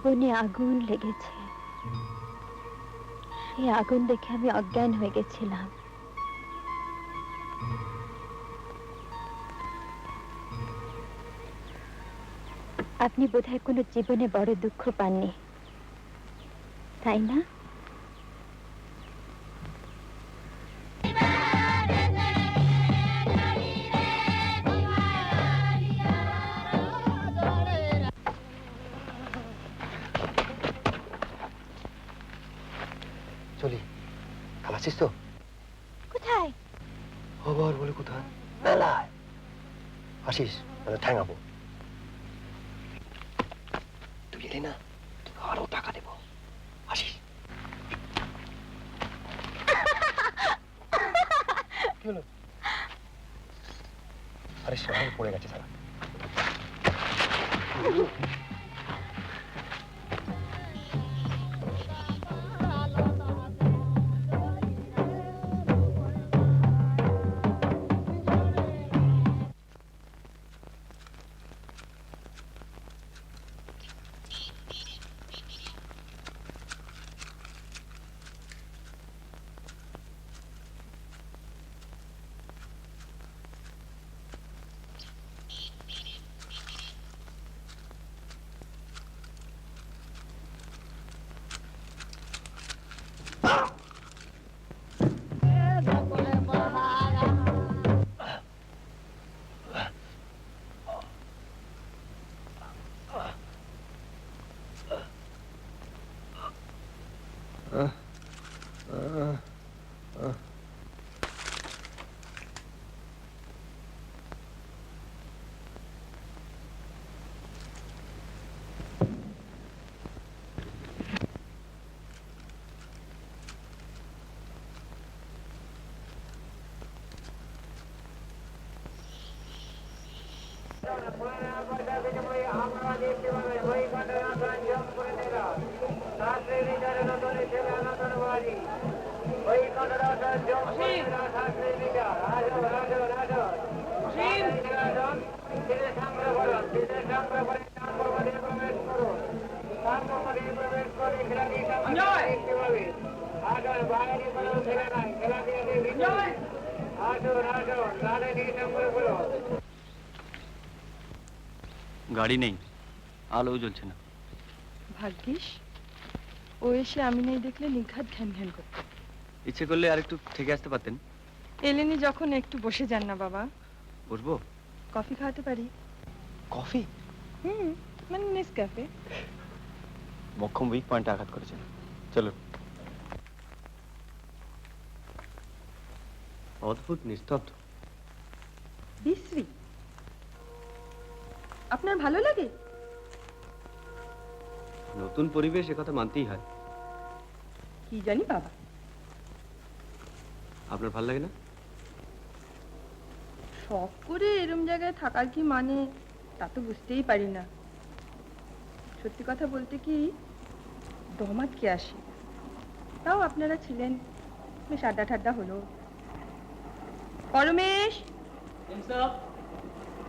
Speaker 12: বনে আগুন লেগেছে। সেই আগুন দেখে আমি অজ্ঞান হয়ে গেছিলাম। আপনি বোধহয় কোনো জীবনে বড় দুঃখ পাননি, তাই না?
Speaker 5: চলি, খালাচ্ছিস তো?
Speaker 12: কোথায়?
Speaker 5: খবর বলে কোথায়? মেলায়। আসিস, ঠ্যাঙাবো। তুই এলি না, আরো টাকা দেবো। আসিস। কি হলো? আরে সবাই পড়ে গেছে সারা।
Speaker 1: গাড়ি নেই, আলো জ্বলছে না।
Speaker 11: ভাগ্যিস ও এসে আমি নেই দেখলে নিঘাত ঘ্যান ঘ্যান করতে।
Speaker 1: ইচ্ছে করলে আর একটু থেকে আসতে পারতেন।
Speaker 11: এলেনি যখন একটু বসে যান না বাবা।
Speaker 1: বসবো?
Speaker 11: কফি খাওয়াতে পারি।
Speaker 1: কফি?
Speaker 11: মানে নেসক্যাফে।
Speaker 1: মক্ষম উইক পয়েন্টে আঘাত করেছেন। চলো। অদ্ভুত নিস্তব্ধ।
Speaker 11: বিশ্রী। আপনার ভালো লাগে?
Speaker 1: নতুন পরিবেশ, একথা মানতেই হয়।
Speaker 11: কি জানি বাবা।
Speaker 1: আপনার ভালো লাগে না?
Speaker 11: শখ করে এরম জায়গায় থাকার কি মানে তা তো বুঝতেই পারি না। সত্যি কথা বলতে কি দম আটকে আসে। তাও আপনারা ছিলেন, বেশ আড্ডা ঠাড্ডা হলো। পরমেশ,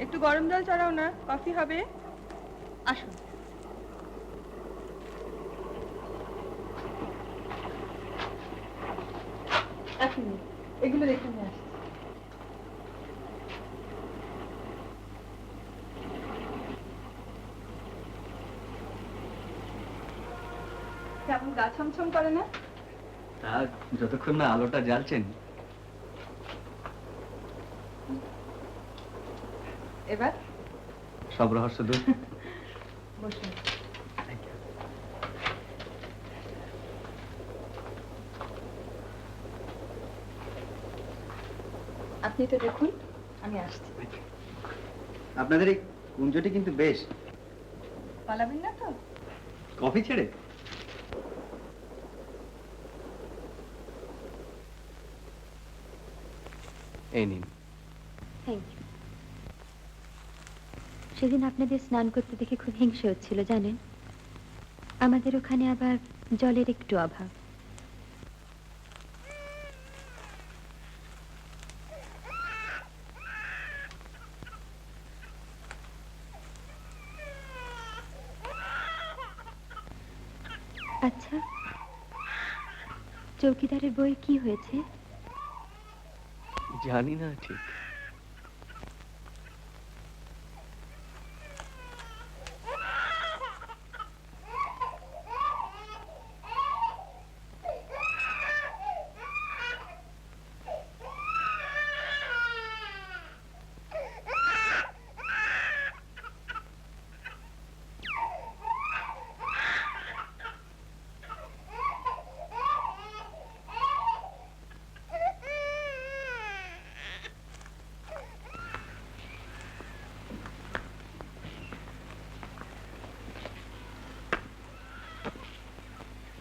Speaker 11: একটু গরম জল চড়াও না, কফি হবে। আসুন। এক মিনিট, এগুলো রেখে নিয়ে আসছি। কেমন গা ছমছম করে না?
Speaker 1: তা যতক্ষণ না আলোটা জ্বালছেন।
Speaker 11: এবার
Speaker 1: সব রহস্য দূর।
Speaker 11: বসুন। আপনি তো দেখুন, আমি আসছি।
Speaker 10: আপনাদের এই কুঞ্জটি কিন্তু বেশ।
Speaker 11: পালাবেন না তো?
Speaker 1: কফি ছেড়ে? এই নিন।
Speaker 12: Thank you. সেদিন আপনাদের স্নান করতে দেখে খুব হিংসে হচ্ছিল জানেন। আমাদের ওখানে আবার জলের একটু অভাব। আচ্ছা, চৌকিদারের বই কি হয়েছে?
Speaker 1: জানি না ঠিক।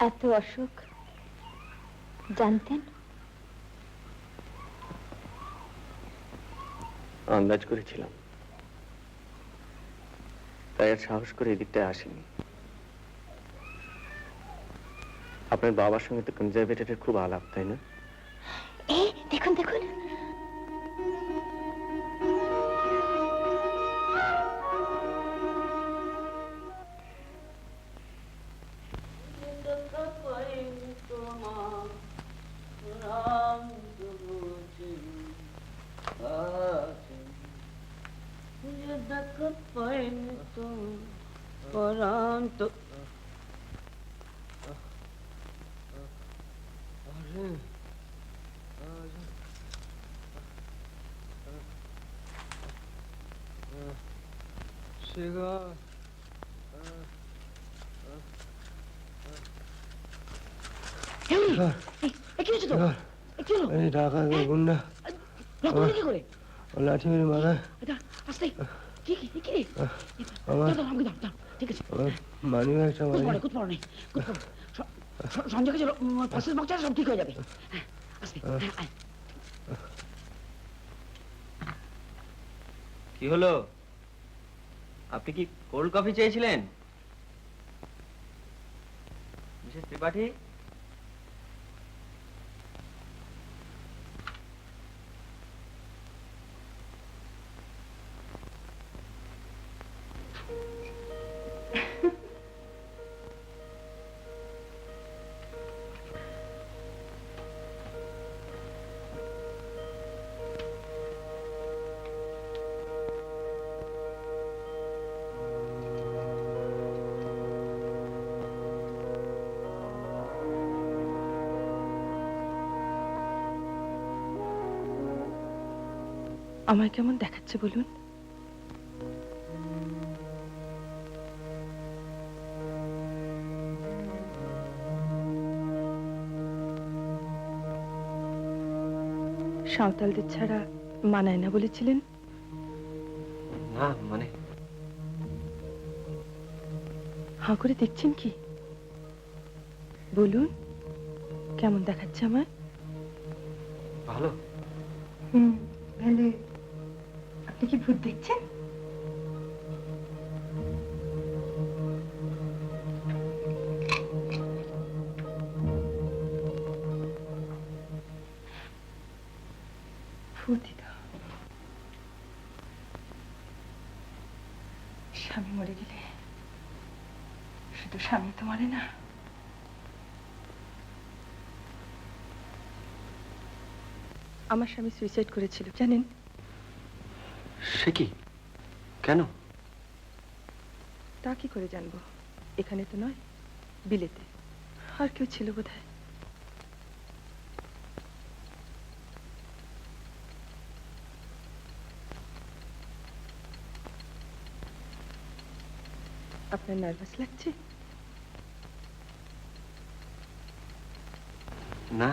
Speaker 12: এত অসুখ জানতেন?
Speaker 1: আন্দাজ করেছিলাম, তাই আর সাহস করে এদিকটায় আসেনি। আপনার বাবার সঙ্গে তো কনজারভেটরের খুব আলাপ, তাই না?
Speaker 12: দেখুন দেখুন,
Speaker 5: ঢাকা গুন্ডা লাঠি মেরে মাথায় আমার মানি ব্যাগটা
Speaker 7: সঞ্জয়কে চলো, পাশের বক্সটা সব ঠিক হয়ে যাবে।
Speaker 1: কি হলো? আপনি কি কোল্ড কফি চেয়েছিলেন মিসেস ত্রিপাঠী?
Speaker 11: আমায় কেমন দেখাচ্ছে বলুন? সাঁওতালদের ছাড়া মানায় না বলেছিলেন।
Speaker 1: না মানে
Speaker 11: হাঁ করে দেখছেন কি? বলুন কেমন দেখাচ্ছে আমায়?
Speaker 1: ভালো।
Speaker 11: ভালো। আপনি কি ভূত দেখছেন? স্বামী মরে গেলে শুধু স্বামী তো মরে না, আমার স্বামী সুইসাইড করেছিল জানেন?
Speaker 1: সে কি? কেন?
Speaker 11: তা কি করে জানবো? এখানে তো নয়, বিলেতে। আর কেউ ছিল বোধহয়। আপনার নার্ভাস লাগছে?
Speaker 1: না,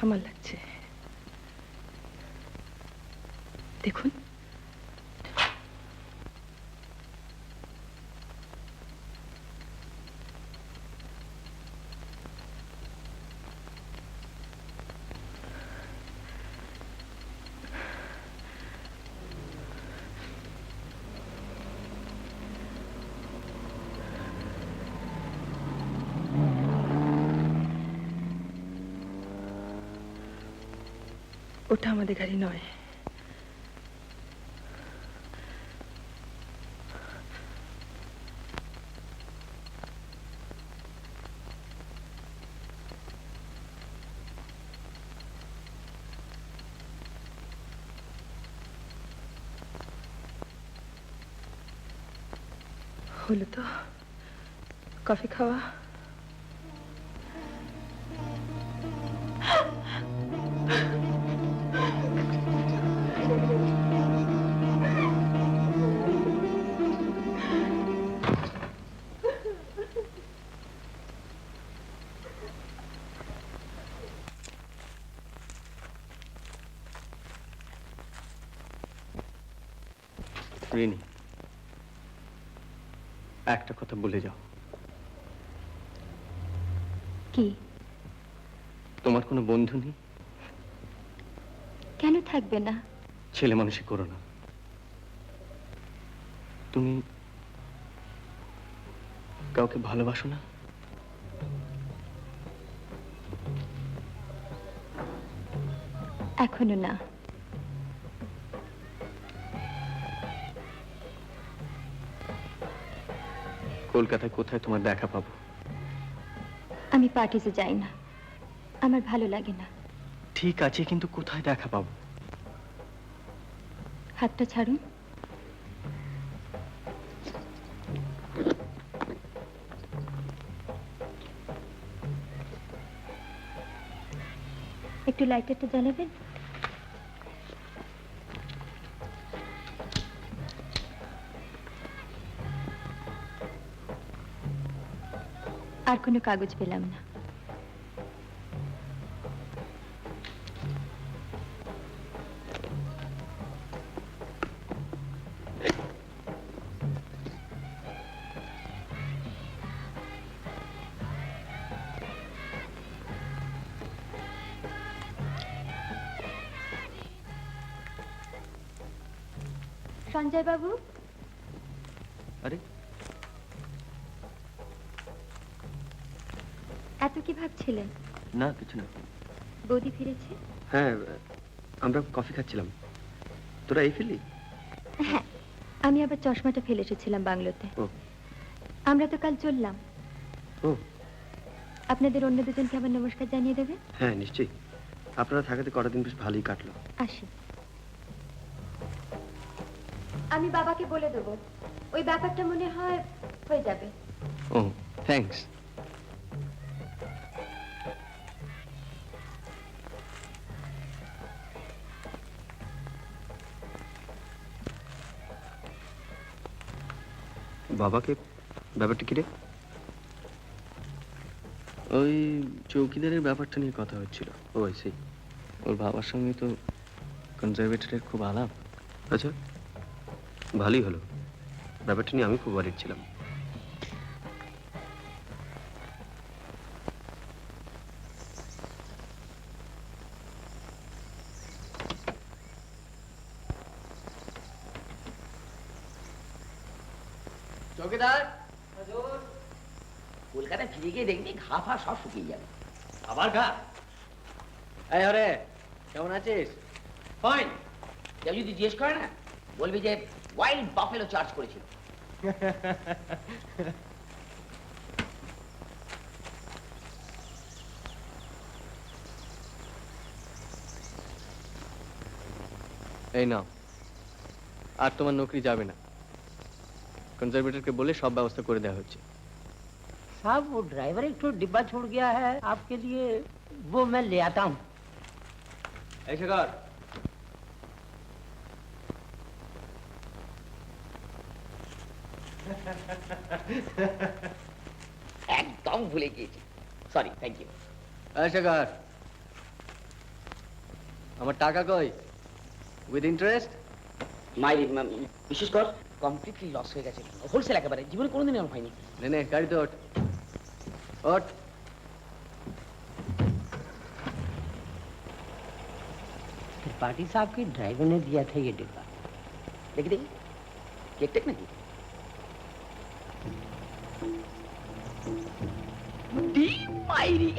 Speaker 11: আমার লাগছে। দেখুন, ওটা আমাদের গাড়ি নয়। হলো তো কফি খাওয়া।
Speaker 1: রিনি, একটা কথা বলে যাও।
Speaker 12: কি?
Speaker 1: তোমার কোনো বন্ধু নেই?
Speaker 12: কেন থাকবে না?
Speaker 1: ছেলে মানুষই করো না। তুমি কাউকে ভালোবাসো না?
Speaker 12: এখনো না।
Speaker 1: কলকাতায় কোথায় তোমার দেখা পাবো?
Speaker 12: আমি পার্টিতে যাই না, আমার ভালো লাগে না।
Speaker 1: ঠিক আছে, কিন্তু কোথায় দেখা পাবো?
Speaker 12: হাতটা ছাড়ুন। একটু লাইটারটা জ্বালাবেন? আর কোনো কাগজ পেলাম না। সঞ্জয় বাবু।
Speaker 1: আরে,
Speaker 12: এত কি ভাবছিলেন?
Speaker 1: না কিছু না।
Speaker 12: বৌদি ফিরেছে?
Speaker 1: হ্যাঁ, আমরা কফি খাচ্ছিলাম। তোরা এই ফিরলি?
Speaker 12: হ্যাঁ, আমি আবার চশমাটা ফেলে এসেছিলাম বাংলোতে।
Speaker 1: ও।
Speaker 12: আমরা তো কাল চললাম।
Speaker 1: ও।
Speaker 12: আপনাদের অন্য দুজনকে আবার নমস্কার জানিয়ে দেবে?
Speaker 1: হ্যাঁ নিশ্চয়ই। আপনারা থাকাতে কটা দিন বেশ ভালোই কাটলো।
Speaker 12: আসি। আমি বাবাকে বলে দেবো, ওই ব্যাপারটা মনে হয় হয়ে যাবে।
Speaker 1: ও, থ্যাঙ্কস। বাবাকে ব্যাপারটা কি রে? ওই চৌকিদারের ব্যাপারটা নিয়ে কথা হচ্ছিল। ও সেই ওর বাবার সঙ্গে তো কনজারভেটরের খুব আলাপ। আচ্ছা, ভালোই হলো। ব্যাপারটা নিয়ে আমি খুব ওয়ারিড ছিলাম।
Speaker 2: চৌকিদার, কলকাতায় ফিরে গিয়ে দেখবি ঘা ফা সব শুকিয়ে যাবে।
Speaker 1: আবার গা? এই হরে, কেমন আছিস? ফাইন।
Speaker 2: কেউ যদি জিজ্ঞেস করে না, বলবি যে ওয়াইল্ড বাফেলো চার্জ করেছিল।
Speaker 1: এই নাও, আর তোমার নৌকরি যাবে না। কনজারভেটরকে বলে সব ব্যবস্থা করে দেওয়া হচ্ছে।
Speaker 7: साहब वो ड्राइवर एक तो डिब्बा छोड़ गया है आपके लिए, वो मैं ले आता हूँ।
Speaker 1: এই শেখর,
Speaker 2: একদম ভুলে গিয়েছি, সরি, থ্যাংক ইউ।
Speaker 1: এই শেখর, আমার টাকা কই? With interest?
Speaker 2: মাইরি বিশেষ কর কমপ্লিটলি লস হয়ে গেছে, হোলসেল একেবারে, জীবনে কোনোদিন এরকম হয়নি।
Speaker 1: নে নে, গাড়িতে ওঠ ওঠ।
Speaker 7: त्रिपाठी साहब के ड्राइवर ने दिया था ये डिब्बा।
Speaker 2: দেখি দেখি, কেক টেক নাকি? মাইরি